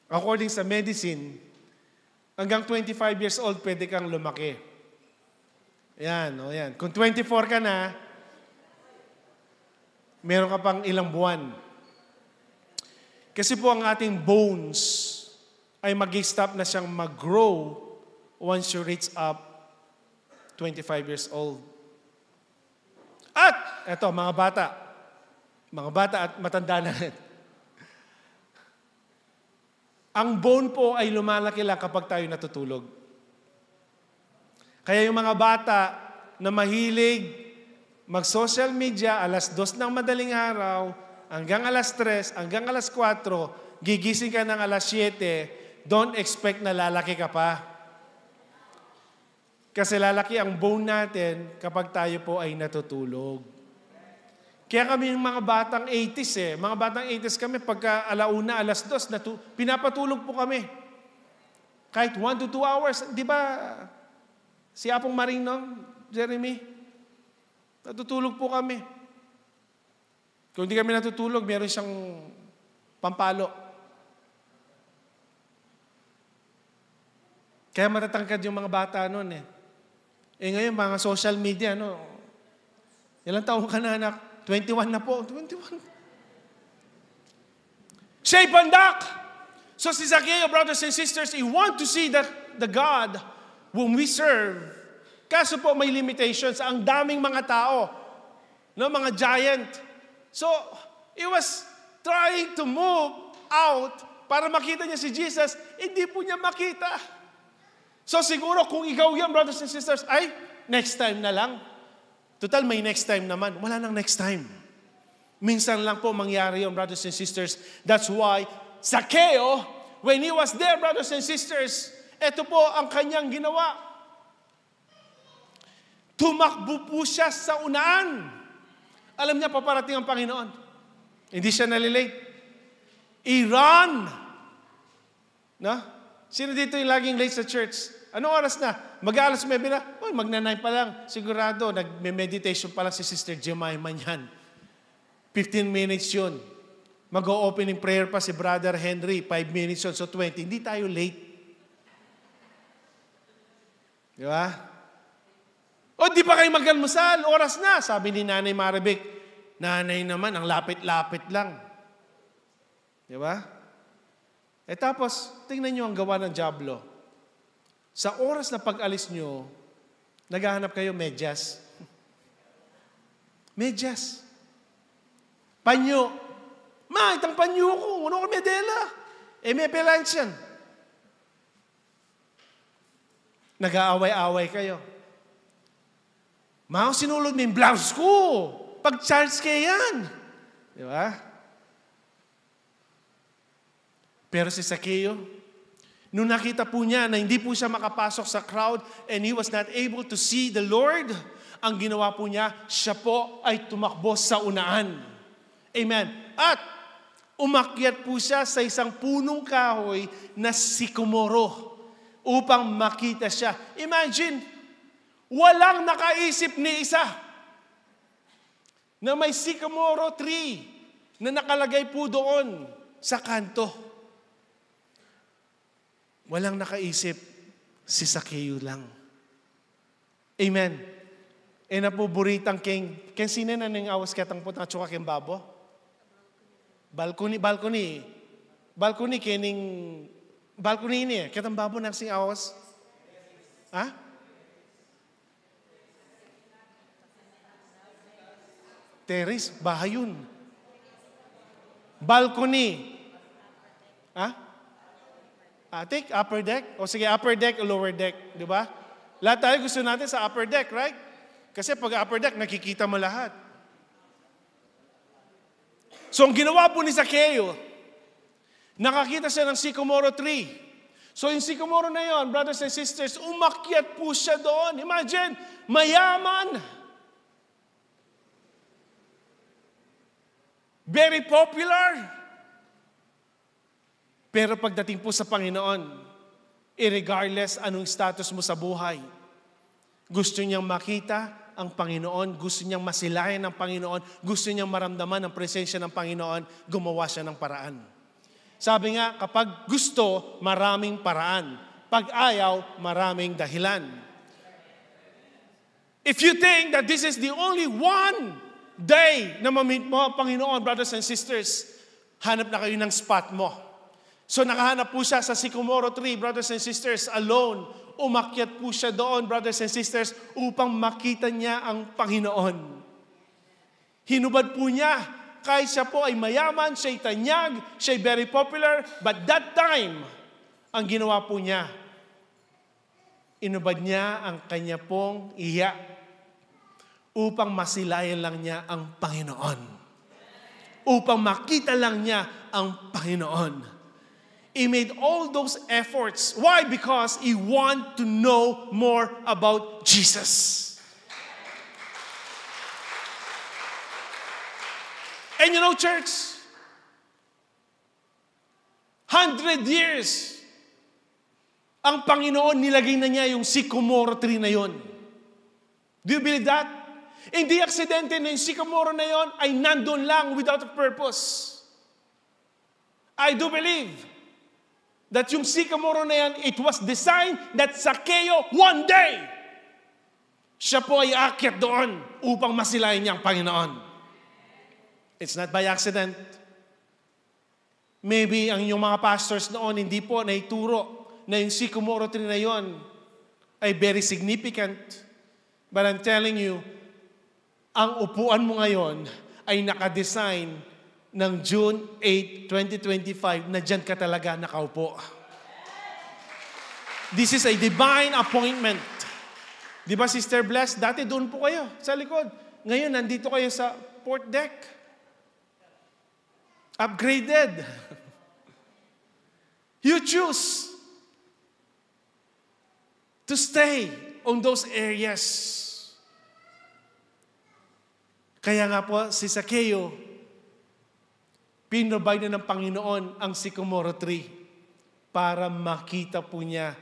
According sa medicine, hanggang 25 years old, pwede kang lumaki. Yan, o yan. Kung 24 ka na, meron ka pang ilang buwan. Kasi po ang ating bones ay mag-stop na siyang mag-grow once you reach up 25 years old. At, eto, mga bata at matanda na rin. Ang bone po ay lumalaki lang kapag tayo natutulog. Kaya yung mga bata na mahilig mag-social media, alas 2 ng madaling araw, hanggang alas 3, hanggang alas 4, gigising ka ng alas 7, don't expect na lalaki ka pa. Kasi lalaki ang bone natin kapag tayo po ay natutulog. Kaya kami yung mga batang 80s mga batang 80s kami, pagka alauna, alas 2, pinapatulog po kami. Kahit 1 to 2 hours, di ba, si Apong Marino, Jeremy, natutulog po kami. Kung hindi kami natutulog, meron siyang pampalo. Kaya matatangkad yung mga bata noon ngayon, mga social media, ilang taong ka na, anak? 21 na po. 21. Siya'y pandak! So si Zacchaeus, brothers and sisters, he want to see that the God whom we serve. Kaso po may limitations. Ang daming mga tao. Mga giant. So, he was trying to move out para makita niya si Jesus, hindi po niya makita. So siguro kung ikaw yan, brothers and sisters, ay, next time na lang. Total, may next time naman. Wala nang next time. Minsan lang po mangyari yun, brothers and sisters. That's why, Zacchaeus, when he was there, brothers and sisters, ito po ang kanyang ginawa. Tumakbo po siya sa unaan. Alam niya, paparating ang Panginoon. Hindi siya nalilate. Iran. No? Sino dito yung laging late sa church? Anong oras na? Mag-alas 9 na? Oh, magna-9 pa lang. Sigurado, nag-meditation pa lang si Sister Jemima yan. 15 minutes yun. Mag-o-opening prayer pa si Brother Henry. 5 minutes yun. So 20. Hindi tayo late. Di ba? O di pa kayo mag-almusal? Oras na. Sabi ni Nanay Maribek. Nanay naman, ang lapit-lapit lang. Di ba? Eh tapos, tingnan nyo ang gawa ng dyablo. Sa oras na pag-alis nyo, naghahanap kayo medyas. Medyas. Panyo. Ma, itang panyo ko. Ano ko medela? Eh, may pelans yan. Nag-aaway-aaway kayo. Ma, sinulod mo yung blouse ko. Pag-charge kayo yan. Di ba? Pero si Zacchaeus, nung nakita po niya na hindi po siya makapasok sa crowd and he was not able to see the Lord, ang ginawa po niya, siya po ay tumakbo sa unaan. Amen. At umakyat po siya sa isang punong kahoy na sikomoro upang makita siya. Imagine, walang nakaisip ni isa na may sycamore tree na nakalagay po doon sa kanto. Walang nakaisip, si Zacchaeus lang. Amen. E napuburitang king sino na nang awas katang putang tsuka king babo? Balcony ini, katang babo nang sing awas? Ha? Terrace, bahay yun. Balcony. Ha? Take upper deck. O sige, upper deck o lower deck. Di ba? Lahat tayo gusto natin sa upper deck, right? Kasi pag upper deck, nakikita mo lahat. So, ang ginawa po ni Zacchaeus, nakakita siya ng sycamore tree. So, yung sycamore na yon, brothers and sisters, umakyat po siya doon. Imagine, mayaman. Very popular. Pero pagdating po sa Panginoon, irregardless anong status mo sa buhay, gusto niyang makita ang Panginoon, gusto niyang masilayan ng Panginoon, gusto niyang maramdaman ang presensya ng Panginoon, gumawa siya ng paraan. Sabi nga, kapag gusto, maraming paraan. Pag ayaw, maraming dahilan. If you think that this is the only one day na ma-meet mo ang Panginoon, brothers and sisters, hanap na kayo ng spot mo. So nakahanap po siya sa sycamore tree, brothers and sisters, alone. Umakyat po siya doon, brothers and sisters, upang makita niya ang Panginoon. Hinubad po niya, kahit siya po ay mayaman, siya'y tanyag, siya'y very popular, but that time, ang ginawa po niya, inubad niya ang kanya pong iya upang masilayan lang niya ang Panginoon. Upang makita lang niya ang Panginoon. He made all those efforts. Why? Because he wanted to know more about Jesus. And you know, church, 100 years, ang Panginoon nilagay na niya yung sycamore tree na yon. Do you believe that? Hindi aksidente na yung sycamore na yon ay nandun lang without a purpose. I do believe that yung sycamore na yan, it was designed that Zacchaeus one day, siya po ay aakyat doon upang masilayan niya ang Panginoon. It's not by accident. Maybe ang yung mga pastors noon hindi po naituro na yung sycamore tree na yon ay very significant. But I'm telling you, ang upuan mo ngayon ay nakadesign ng June 8, 2025 na dyan ka talaga nakaupo. This is a divine appointment. Di ba, Sister Bless? Dati doon po kayo sa likod. Ngayon, nandito kayo sa port deck. Upgraded. You choose to stay on those areas. Kaya nga po, si Zaccheo, pinrovide na ng Panginoon ang sycamore tree para makita po niya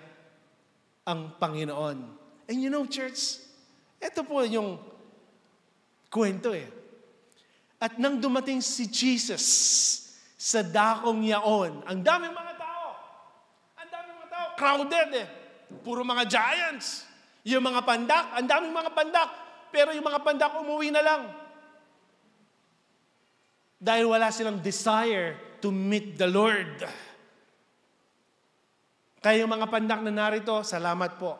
ang Panginoon. And you know, church, ito po yung kwento eh. At nang dumating si Jesus sa dakong yaon, ang daming mga tao. Ang daming mga tao, crowded eh. Puro mga giants. Yung mga pandak, ang daming mga pandak. Pero yung mga pandak umuwi na lang. Dahil wala silang desire to meet the Lord. Kaya yung mga pandak na narito, salamat po.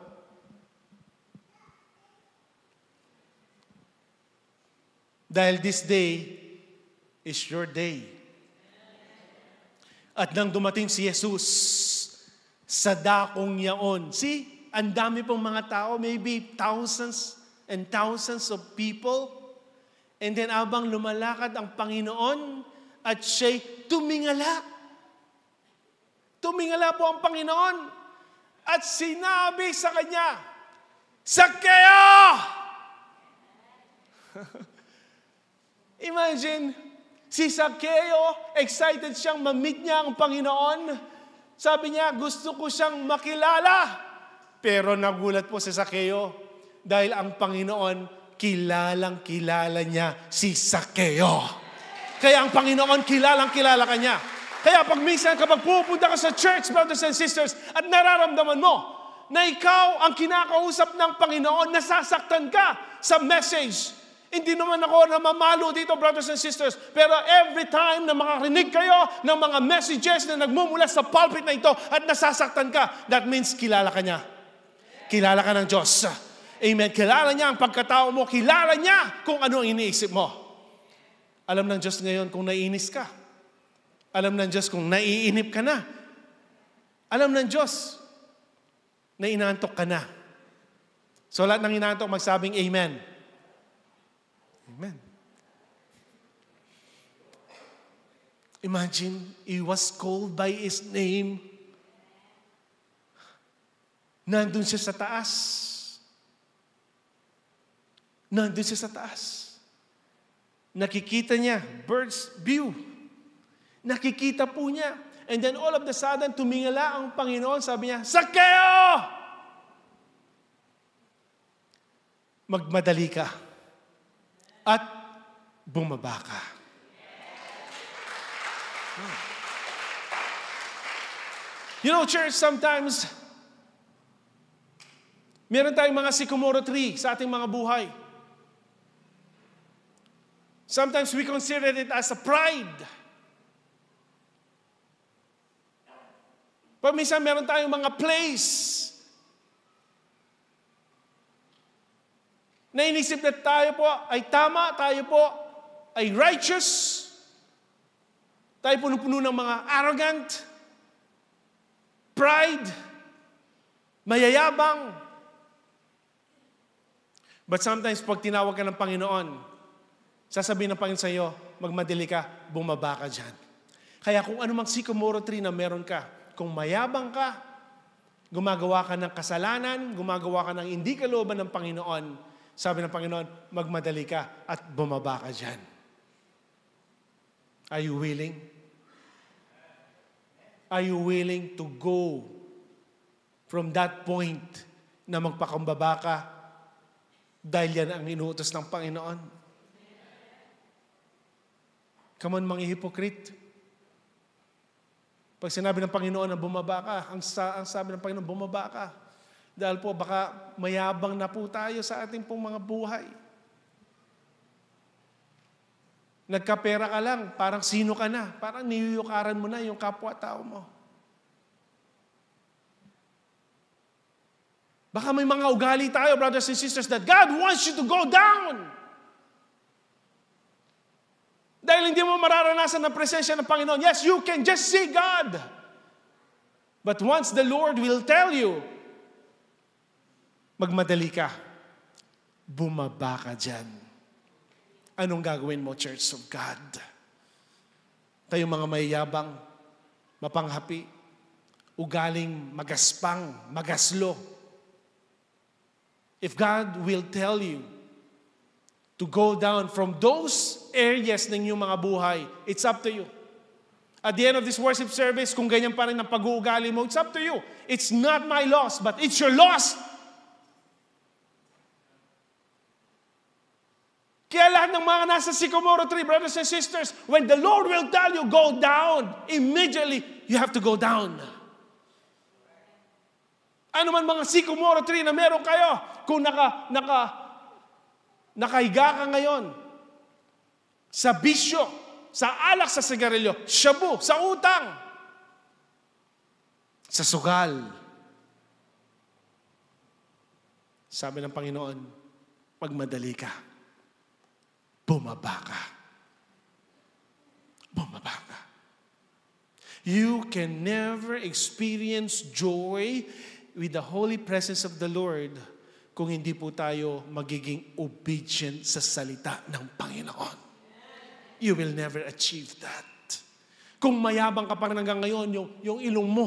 Dahil this day is your day. At nang dumating si Jesus sa dakong yaon, see, ang dami pong mga tao, maybe thousands and thousands of people. And then abang lumalakad ang Panginoon at siya'y tumingala. Tumingala po ang Panginoon at sinabi sa kanya, Zaccheo! Imagine, si Zaccheo, excited siyang ma-meet niya ang Panginoon. Sabi niya, gusto ko siyang makilala. Pero nagulat po si Zaccheo dahil ang Panginoon, kilalang-kilala niya si Zaccheo. Kaya ang Panginoon, kilalang-kilala ka niya. Kaya pag minsan kapag pupunta ka sa church, brothers and sisters, at nararamdaman mo na ikaw ang kinakausap ng Panginoon, nasasaktan ka sa message. Hindi naman ako namamalo dito, brothers and sisters. Pero every time na makarinig kayo ng mga messages na nagmumula sa pulpit na ito at nasasaktan ka, that means kilala ka niya. Kilala ka ng Diyos. Amen. Kilala niya ang pagkatao mo. Kilala niya kung ano ang iniisip mo. Alam ng Diyos ngayon kung naiinis ka. Alam ng Diyos kung naiinip ka na. Alam ng Diyos na inaantok ka na. So lahat ng inaantok magsabing Amen. Amen. Imagine, he was called by his name. Nandun siya sa taas. Nandun siya sa taas. Nakikita niya, bird's view. Nakikita po niya. And then all of the sudden, tumingala ang Panginoon. Sabi niya, Zaccheo! Magmadali ka. At bumaba ka. You know, church, sometimes, meron tayong mga sycamore tree sa ating mga buhay. Sometimes we consider it as a pride. Pag minsan meron tayong mga place na inisip na tayo po ay tama, tayo po ay righteous, tayo puno-puno ng mga arrogant, pride, mayayabang. But sometimes pag tinawag ka ng Panginoon, sasabihin ng Panginoon sa iyo, magmadali ka, bumaba ka dyan. Kaya kung anumang sycamore tree na meron ka, kung mayabang ka, gumagawa ka ng kasalanan, gumagawa ka ng hindi kalooban ng Panginoon, sabi ng Panginoon, magmadali ka at bumaba ka dyan. Are you willing? Are you willing to go from that point na magpakumbaba ka dahil yan ang inuutos ng Panginoon? Come on, mga hypocrite. Pag sinabi ng Panginoon na bumaba ka, ang sabi ng Panginoon, bumaba ka. Dahil po, baka mayabang na po tayo sa ating pong mga buhay. Nagkapera ka lang, parang sino ka na. Parang niyuyukaran mo na yung kapwa-tao mo. Baka may mga ugali tayo, brothers and sisters, that God wants you to go down. mararanasan ng presensya ng Panginoon. Yes, you can just see God. But once the Lord will tell you, magmadali ka, bumaba ka dyan. Anong gagawin mo, Church of God? Tayong mga mayayabang, mapanghapi, ugaling magaspang, magaslo. If God will tell you to go down from those areas ng iyong mga buhay, it's up to you. At the end of this worship service, kung ganyan pa rin ang pag-uugali mo, it's up to you. It's not my loss, but it's your loss. Kaya lahat ng mga nasa Sycamore Tree, brothers and sisters, when the Lord will tell you, go down, immediately, you have to go down. Ano man mga Sycamore Tree na meron kayo, kung nakahiga ka ngayon, sa bisyo, sa alak, sa sigarilyo, shabu, sa utang, sa sugal. Sabi ng Panginoon, magmadali ka. Bumaba ka. Bumaba ka. You can never experience joy with the holy presence of the Lord kung hindi po tayo magiging obedient sa salita ng Panginoon. You will never achieve that. Kung mayabang ka pa rin hanggang ngayon, yung ilong mo,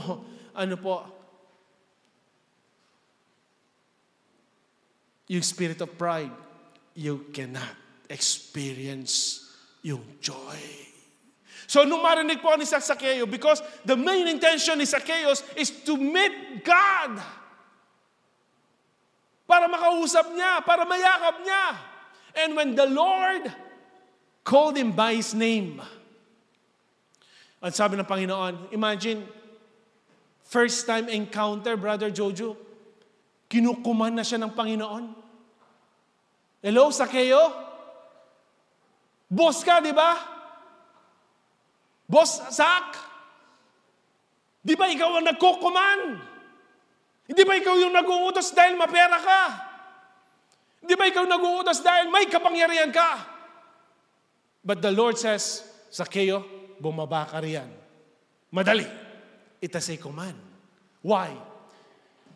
yung spirit of pride, you cannot experience yung joy. So nung marinig po ni Zacchaeus, because the main intention ni Zacchaeus is to meet God. Para makausap niya, para mayakap niya. And when the Lord called him by his name, at sabi ng Panginoon, imagine, first time encounter, Brother Jojo, kinukuman na siya ng Panginoon. Hello, Zacchaeus? Boss ka, di ba? Boss Zach? Di ba ikaw ang nagkukuman? Di ba ikaw yung nag-uutos dahil mapera ka? Di ba ikaw nag-uutos dahil may kapangyarihan ka? But the Lord says, Zacchaeus, bumaba ka riyan. Madali. It is a command. Why?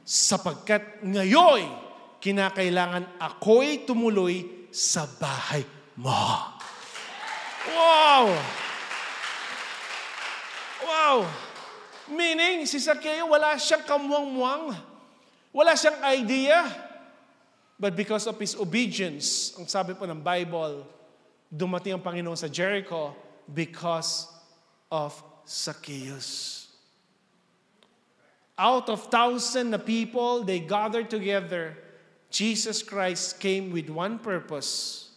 Sapagkat ngayon, kinakailangan ako'y tumuloy sa bahay mo. Wow! Wow! Meaning, si Zacchaeus, wala siyang kamuang-muang. Wala siyang idea. But because of his obedience, ang sabi po ng Bible, dumating ang Panginoon sa Jericho because of Zacchaeus. Out of 1,000 na people, they gathered together. Jesus Christ came with one purpose.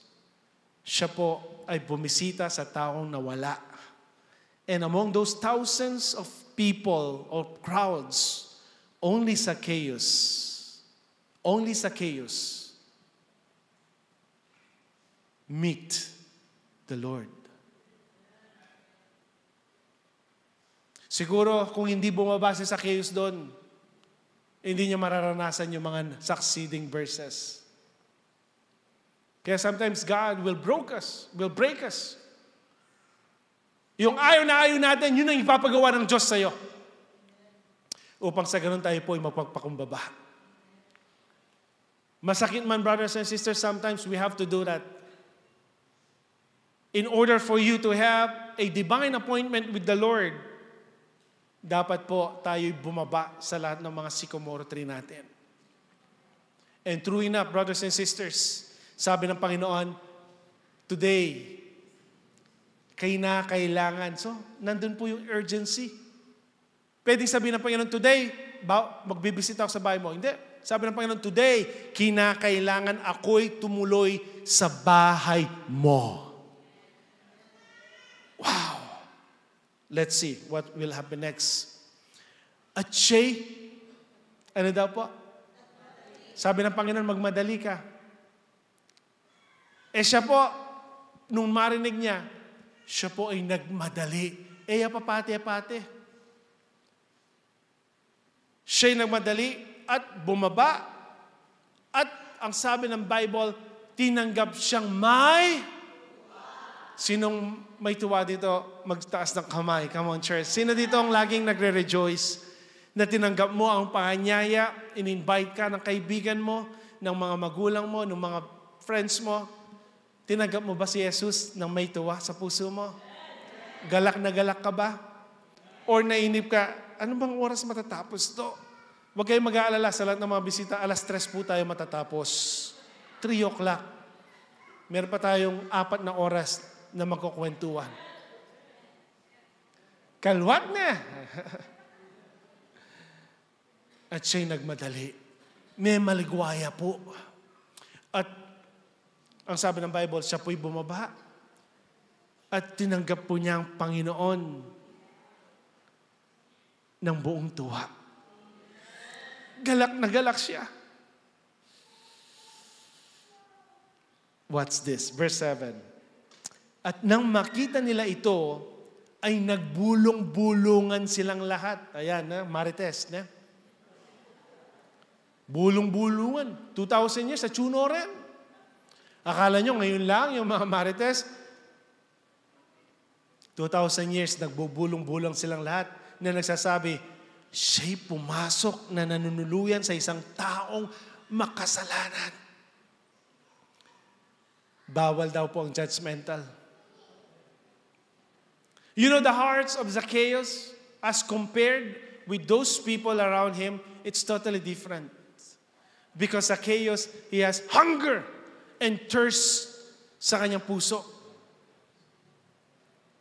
Siya po ay bumisita sa taong nawala. And among those thousands of people or crowds, only Zacchaeus meet the Lord. Siguro kung hindi bumaba si Zacchaeus doon, hindi niya mararanasan yung mga succeeding verses. Kaya sometimes God will break us. Yung ayaw na ayaw natin, yun ang ipapagawa ng Diyos sa'yo. Upang sa ganun tayo po ay mapagpakumbaba. Masakit man, brothers and sisters, sometimes we have to do that. In order for you to have a divine appointment with the Lord, dapat po tayo'y bumaba sa lahat ng mga sycamore tree natin. And true enough, brothers and sisters, sabi ng Panginoon, today, kailangan. So, nandun po yung urgency. Pwedeng sabihin ng Panginoon, today, magbibisita ako sa bahay mo. Hindi. Sabi ng Panginoon, today, kinakailangan ako'y tumuloy sa bahay mo. Wow! Let's see what will happen next. At siya, ano daw po? Sabi ng Panginoon, magmadali ka. Siya po, nung marinig niya, siya po ay nagmadali. Apate. Siya'y nagmadali at bumaba. At ang sabi ng Bible, tinanggap siyang may Sinong may tuwa dito, magtaas ng kamay. Come on, church. Sino dito ang laging nagre-rejoice na tinanggap mo ang panganyaya, in-invite ka ng kaibigan mo, ng mga magulang mo, ng mga friends mo? Tinanggap mo ba si Jesus nang may tuwa sa puso mo? Galak na galak ka ba? Or nainip ka, ano bang oras matatapos to? Huwag kayong mag-aalala sa lahat ng mga bisita, 3:00 po tayo matatapos. 3:00. Meron pa tayong 4 na oras na magkukwentuhan. Kalwat na! At siya'y nagmadali. May maligwaya po. At ang sabi ng Bible, siya po'y bumaba. At tinanggap po niya ang Panginoon ng buong tuwa. Galak na galak siya. What's this? Verse 7. At nang makita nila ito, ay nagbulong-bulungan silang lahat. Ayan, Marites. Bulong-bulungan. 2,000 years sa Chunoren. Akala nyo ngayon lang yung mga Marites, 2,000 years nagbubulong-bulong silang lahat na nagsasabi, siya'y pumasok na nanunuluyan sa isang taong makasalanan. Bawal daw po ang judgmental. You know the hearts of Zacchaeus as compared with those people around him, it's totally different. Because Zacchaeus, he has hunger and thirst sa kanyang puso.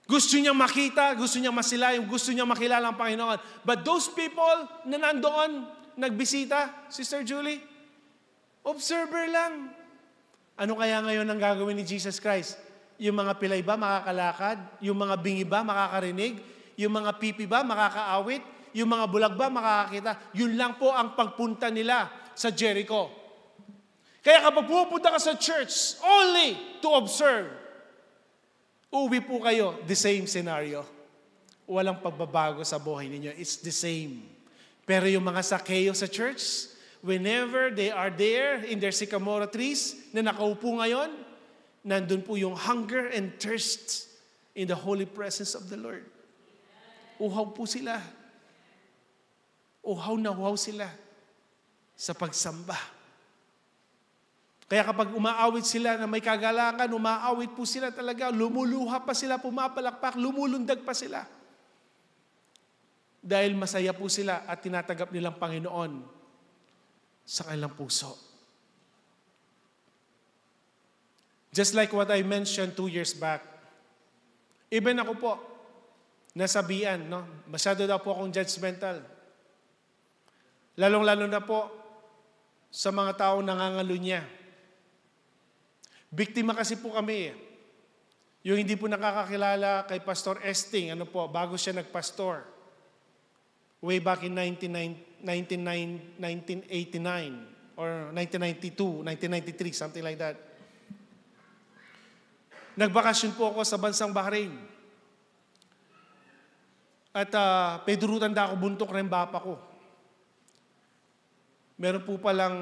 Gusto niyang makita, gusto niyang masilayong, gusto niyang makilala ang Panginoon. But those people na nandoon, nagbisita, Sister Julie, observer lang. Ano kaya ngayon ang gagawin ni Jesus Christ? Yung mga pilay ba makakalakad? Yung mga bingi ba makakarinig? Yung mga pipi ba makakaawit? Yung mga bulag ba makakakita? Yun lang po ang pagpunta nila sa Jericho. Kaya kapag pupunta ka sa church only to observe, uwi po kayo, the same scenario. Walang pagbabago sa buhay ninyo. It's the same. Pero yung mga Zacchaeus sa church, whenever they are there in their sycamore trees na nakaupo ngayon, nandun po yung hunger and thirst in the holy presence of the Lord. Uhaw po sila. Uhaw na uhaw sila sa pagsamba. Kaya kapag umaawit sila na may kagalangan, umaawit po sila talaga, lumuluha pa sila, pumapalakpak, lumulundag pa sila. Dahil masaya po sila at tinatanggap nilang Panginoon sa kanilang puso. Just like what I mentioned 2 years back. Even ako po, nasabihan, no? Masyado daw po akong judgmental. Lalong-lalo na po sa mga taong nangangalunya. Biktima kasi po kami. Yung hindi po nakakakilala kay Pastor Esting, bago siya nagpastor. Way back in 1989 or 1992, 1993, something like that. Nagbakasyon po ako sa bansang Bahrain. At pedurutan da ako buntok rin bapa ko. Meron po palang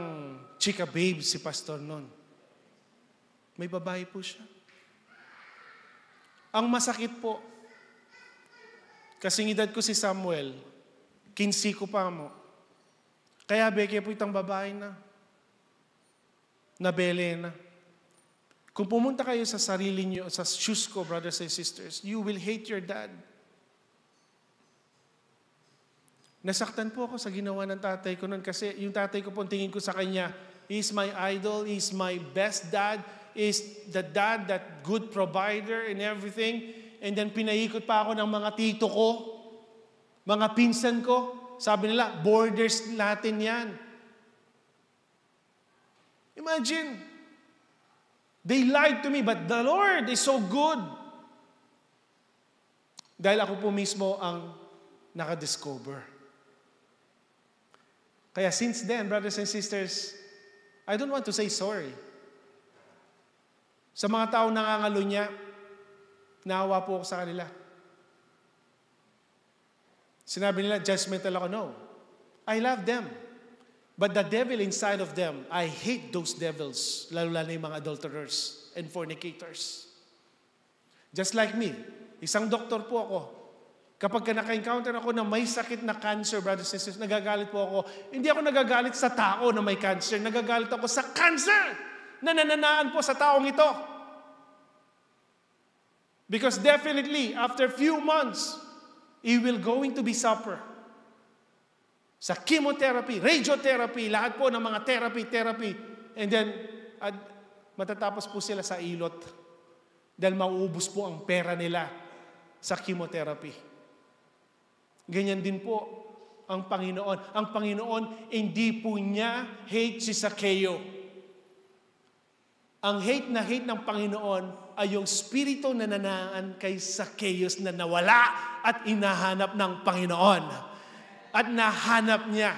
chika babe si pastor noon. May babae po siya. Ang masakit po, kasing edad ko si Samuel, 15 ko pa mo. Kaya beke po itang babae na. Nabele na. Kung pumunta kayo sa sarili niyo, sa shoes ko, brothers and sisters, you will hate your dad. Nasaktan po ako sa ginawa ng tatay ko noon kasi yung tatay ko po, tingin ko sa kanya, he is my idol, he is my best dad, he is the dad, that good provider and everything. And then pinaikot pa ako ng mga tito ko, mga pinsan ko. Sabi nila, borders natin yan. Imagine. They lied to me, but the Lord is so good. Dahil ako po mismo ang nakadiscover. Kaya since then, brothers and sisters, I don't want to say sorry. Sa mga taong nangangalunya, naawa po ako sa kanila. Sinabi nila, judgmental ako. No. I love them. But the devil inside of them, I hate those devils, lalo-lalo yung mga adulterers and fornicators. Just like me, isang doktor po ako. Kapag naka-encounter ako na may sakit na cancer, brothers and sisters, nagagalit po ako. Hindi ako nagagalit sa tao na may cancer. Nagagalit ako sa cancer na nananaan po sa taong ito. Because definitely, after few months, he will going to be suffer. Sa chemotherapy, radiotherapy, lahat po ng mga therapy. And then, matatapos po sila sa ilot. Dahil mauubos po ang pera nila sa chemotherapy. Ganyan din po ang Panginoon. Ang Panginoon, hindi po niya hate si Zaccheo. Ang hate ng Panginoon ay yung spirito na nanaan kay Zacchaeus na nawala at inahanap ng Panginoon. At nahanap niya.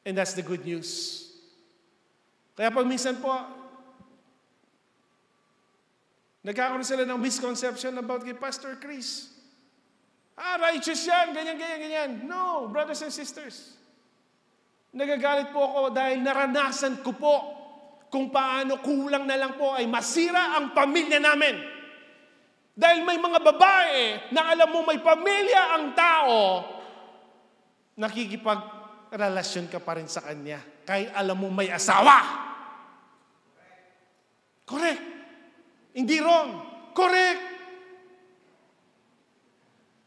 And that's the good news. Kaya pag minsan po, nagkakaroon sila ng misconception about kay Pastor Chris. Righteous yan, ganyan. No, brothers and sisters. Nagagalit po ako dahil naranasan ko po kung paano kulang na lang po ay masira ang pamilya namin. Dahil may mga babae na alam mo may pamilya ang tao, nakikipagrelasyon ka pa rin sa kanya. Kahit alam mo may asawa. Correct. Hindi wrong. Correct.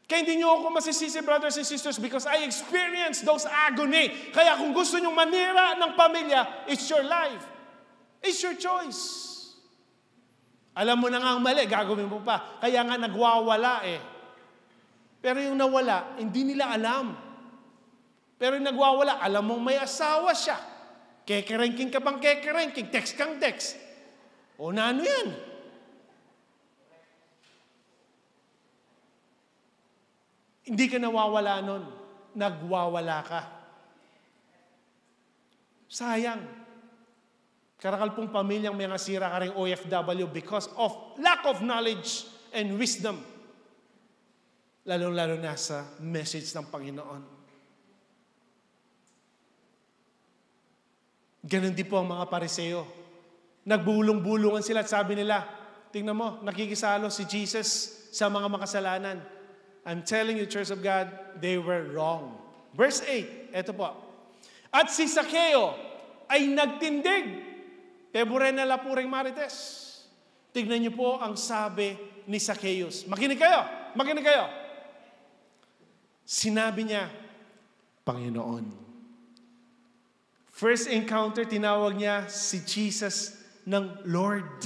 Kaya hindi nyo ako masisisi, brothers and sisters, because I experienced those agony. Kaya kung gusto nyo manira ng pamilya, it's your life. It's your choice. Alam mo na nga ang mali, gagawin mo pa. Kaya nga nagwawala eh. Pero yung nawala, hindi nila alam. Pero yung nagwawala, alam mong may asawa siya. Kekerengking ka pang kekerengking, text kang text. O na ano yan? Hindi ka nawawala nun. Nagwawala ka. Sayang. Karakal pong pamilyang may nasira ka rin OFW because of lack of knowledge and wisdom. Lalo-lalo na sa message ng Panginoon. Ganon din po ang mga Pariseo. Nagbulong-bulungan sila at sabi nila, tingnan mo, nakikisalo si Jesus sa mga makasalanan. I'm telling you, Church of God, they were wrong. Verse 8, eto po. At si Zaccheo ay nagtindig. Teburen na lapuring marites. Tignan niyo po ang sabi ni Zacchaeus. Makinig kayo. Sinabi niya, Panginoon. First encounter, tinawag niya si Jesus ng Lord.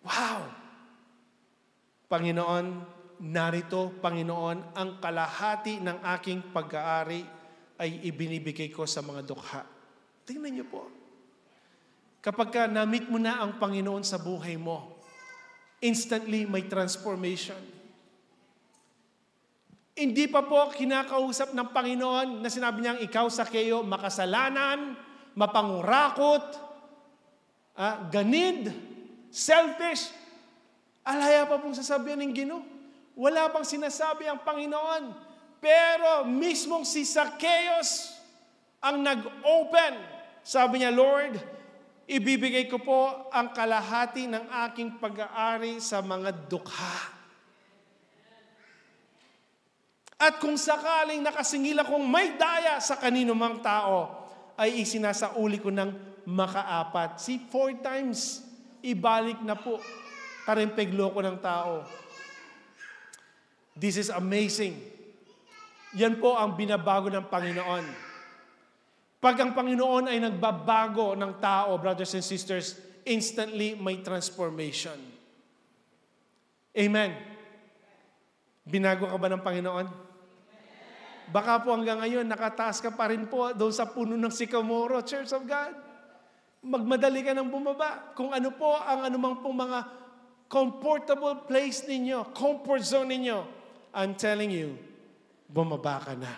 Wow! Panginoon, narito, Panginoon, ang kalahati ng aking pag-aari ay ibinibigay ko sa mga dukha. Tingnan niyo po. Kapag ka na-meet mo na ang Panginoon sa buhay mo, instantly may transformation. Hindi pa po kinakausap ng Panginoon na sinabi niyang ikaw, Zaccheo, makasalanan, mapangurakot, ganid, selfish. Alaya pa pong sasabihan ng Ginoo. Wala pang sinasabi ang Panginoon. Pero mismong si Zacchaeus ang nag-open. Sabi niya, Lord, ibibigay ko po ang kalahati ng aking pag-aari sa mga dukha. At kung sakaling nakasingil akong may daya sa kanino mang tao, ay isinasauli ko ng makaapat. See, 4 times, ibalik na po karimpeglo ko ng tao. This is amazing. Yan po ang binabago ng Panginoon. Pag ang Panginoon ay nagbabago ng tao, brothers and sisters, instantly may transformation. Amen. Binago ka ba ng Panginoon? Baka po hanggang ngayon, nakataas ka pa rin po doon sa puno ng Sycamore, Church of God. Magmadali ka ng bumaba. Kung ano po ang anumang pong mga comfortable place ninyo, comfort zone ninyo, I'm telling you, bumaba ka na.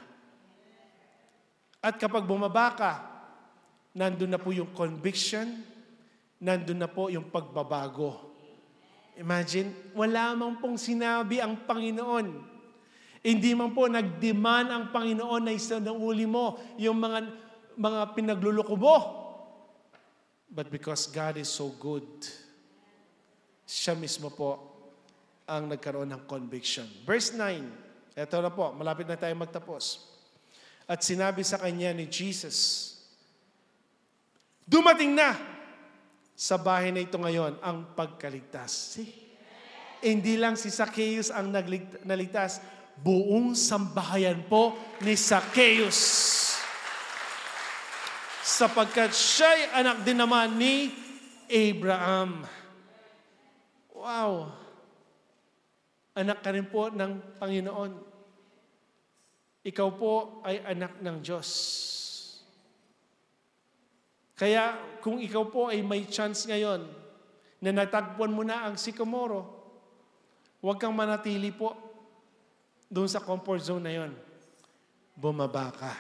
At kapag bumaba ka, nandun na po yung conviction, nandun na po yung pagbabago. Imagine, wala man pong sinabi ang Panginoon. Hindi man po nag-demand ang Panginoon na isinauli mo yung mga pinagluloko mo. But because God is so good, siya mismo po ang nagkaroon ng conviction. Verse 9, eto na po, malapit na tayo magtapos. At sinabi sa kanya ni Jesus, dumating na sa bahay na ito ngayon ang pagkaligtas. See? Hindi lang si Zacchaeus ang naligtas, buong sambahayan po ni Zacchaeus. Sapagkat siya'y anak din naman ni Abraham. Wow! Anak ka rin po ng Panginoon. Ikaw po ay anak ng Diyos. Kaya kung ikaw po ay may chance ngayon na natagpuan mo na ang sycamore, huwag kang manatili po doon sa comfort zone na yon. Bumaba ka.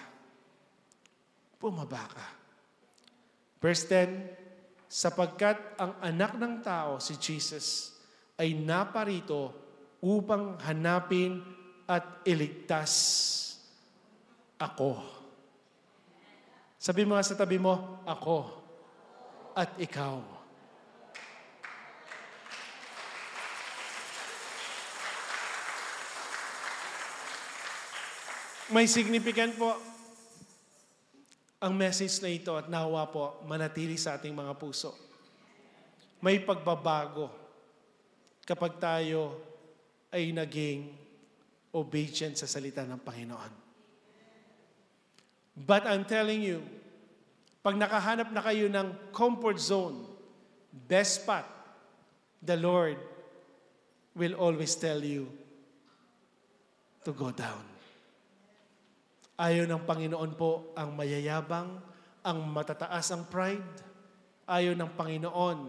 Bumaba ka. Verse 10, sapagkat ang anak ng tao, si Jesus, ay naparito upang hanapin at iligtas ako. Sabi mo nga sa tabi mo, ako at ikaw. May significant po ang message na ito at nawa po manatili sa ating mga puso. May pagbabago kapag tayo ay naging obedient sa salita ng Panginoon. But I'm telling you, pag nakahanap na kayo ng comfort zone, best spot, the Lord will always tell you to go down. Ayaw ng Panginoon po ang mayayabang, ang matataas ang pride. Ayaw ng Panginoon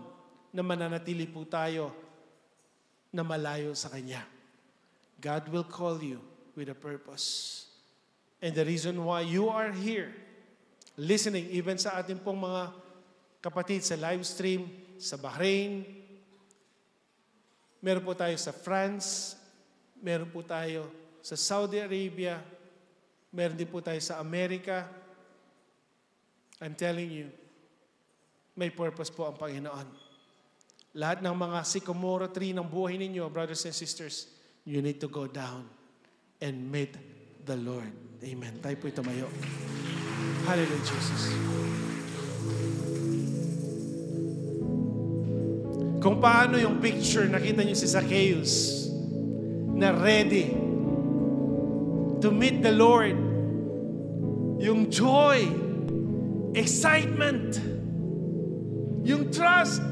na mananatili po tayo na malayo sa Kanya. God will call you with a purpose. And the reason why you are here, listening even sa ating pong mga kapatid sa live stream, sa Bahrain, meron po tayo sa France, meron po tayo sa Saudi Arabia, meron din po tayo sa Amerika. I'm telling you, may purpose po ang Panginoon. Lahat ng mga sycamore tree ng buhay ninyo, brothers and sisters, you need to go down and meet the Lord. Amen. Tayo po tumayo. Hallelujah, Jesus. Kung paano yung picture, nakita niyo si Zacchaeus na ready to meet the Lord. Yung joy, excitement, yung trust,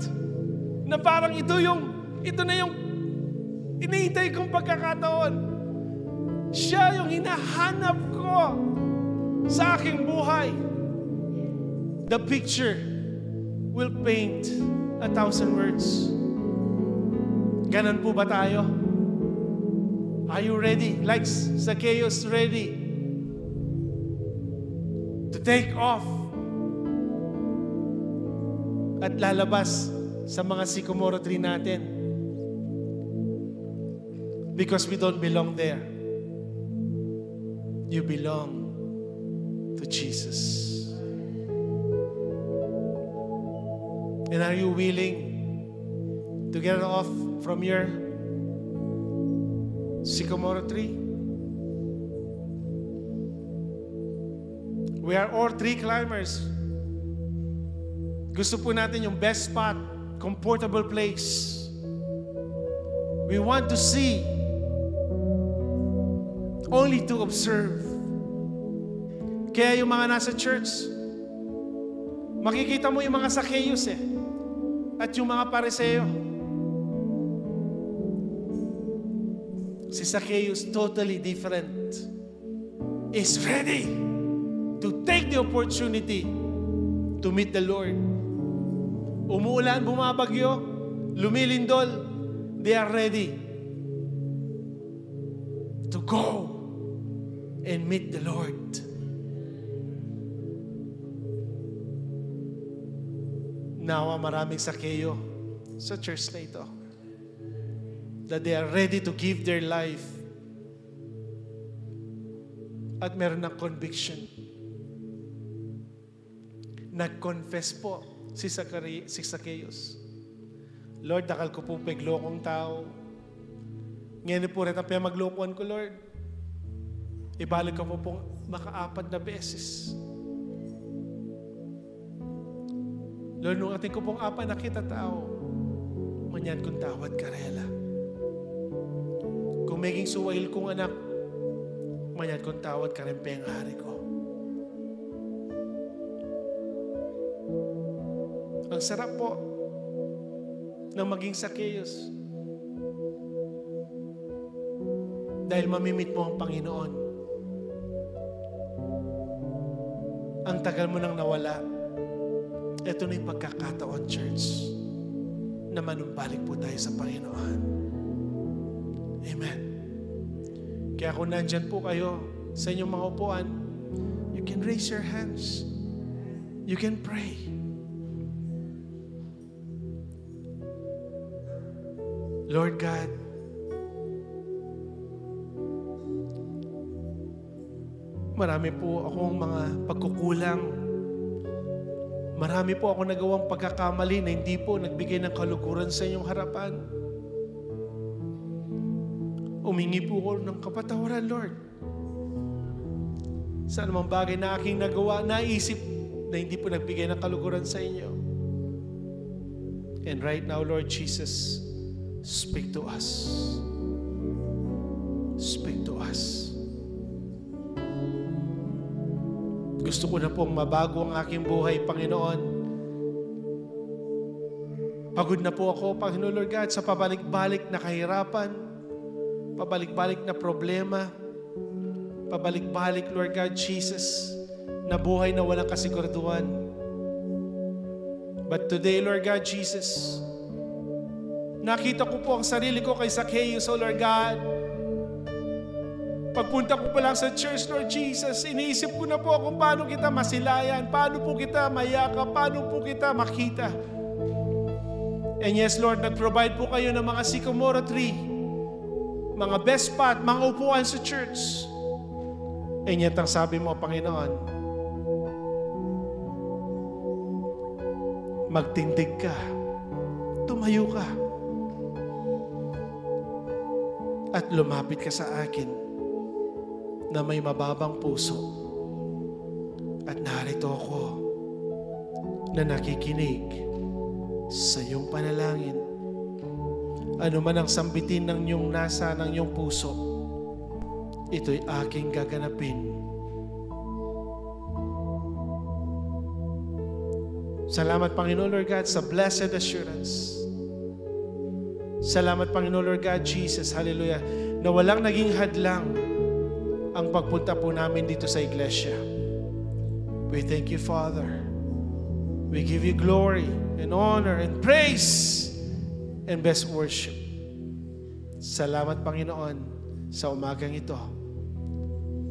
na parang ito na yung iniintay kong pagkakataon. Siya yung hinahanap ko sa aking buhay. The picture will paint 1,000 words. Ganon po ba tayo? Are you ready? Like Zacchaeus, ready to take off at lalabas sa mga sycamore tree natin because we don't belong there. You belong to Jesus. And are you willing to get off from your sycamore tree? We are all tree climbers. Gusto po natin yung best spot, comfortable place. We want to see, only to observe. Kaya yung mga nasa church, makikita mo yung mga Zacchaeus at yung mga Pariseo. Si Zacchaeus, totally different, is ready to take the opportunity to meet the Lord. Umuulan, bumabagyo, lumilindol, they are ready to go and meet the Lord. Nawa maraming Zacchaeus sa church na ito, that they are ready to give their life at meron ng conviction. Nag-confess po si Zacchaeus. Lord, dakal ko po peglokong tao. Ngayon po rin ang maglokohan ko, Lord. Ibalik ko po makaapat na beses. Lord, nung ating ko pong apa nakita tao, manyan kong tawad karela. Kung maging suwail kong anak, manyan kong tawad karempeng hari ko. Ang sarap po ng maging Zacchaeus. Dahil mamimit mo ang Panginoon. Ang tagal mo nang nawala. Ito na yung pagkakataon, church, na manumbalik po tayo sa Panginoon. Amen. Kaya kung nandyan po kayo sa inyong mga upuan, you can raise your hands. You can pray. Lord God, marami po akong mga pagkukulang. Marami po ako nagawang pagkakamali na hindi po nagbigay ng kaluguran sa inyong harapan. Umingi po ako ng kapatawaran, Lord. Sa anumang bagay na aking nagawa, naisip na hindi po nagbigay ng kaluguran sa inyo. And right now, Lord Jesus, speak to us. Speak to us. Gusto ko na pong mabago ang aking buhay, Panginoon. Pagod na po ako, Panginoon Lord God, sa pabalik-balik na kahirapan, pabalik-balik na problema, pabalik-balik, Lord God, Jesus, na buhay na walang kasiguraduhan. But today, Lord God, Jesus, nakita ko po ang sarili ko kay Zacchaeus, oh Lord God. Pagpunta ko pa lang sa church, Lord Jesus, iniisip ko na po kung paano kita masilayan, paano po kita mayakap, paano po kita makita. And yes, Lord, nag-provide po kayo ng mga sycamore tree, mga best spot, mga upuan sa church. And yet, ang sabi mo, Panginoon, magtindig ka, tumayo ka, at lumapit ka sa akin na may mababang puso. At narito ako na nakikinig sa iyong panalangin. Ano man ang sambitin ng iyong nasa ng iyong puso, ito'y aking gaganapin. Salamat, Panginoon Lord God, sa blessed assurance. Salamat, Panginoon Lord God, Jesus, hallelujah, na walang naging hadlang ang pagpunta po namin dito sa iglesia. We thank you, Father. We give you glory and honor and praise and best worship. Salamat, Panginoon, sa umagang ito,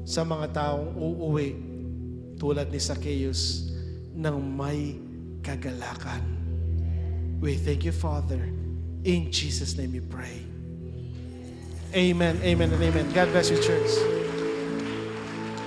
sa mga taong uuwi tulad ni Zacchaeus ng may kagalakan. We thank you, Father. In Jesus' name we pray. Amen, amen, and amen. God bless you, church.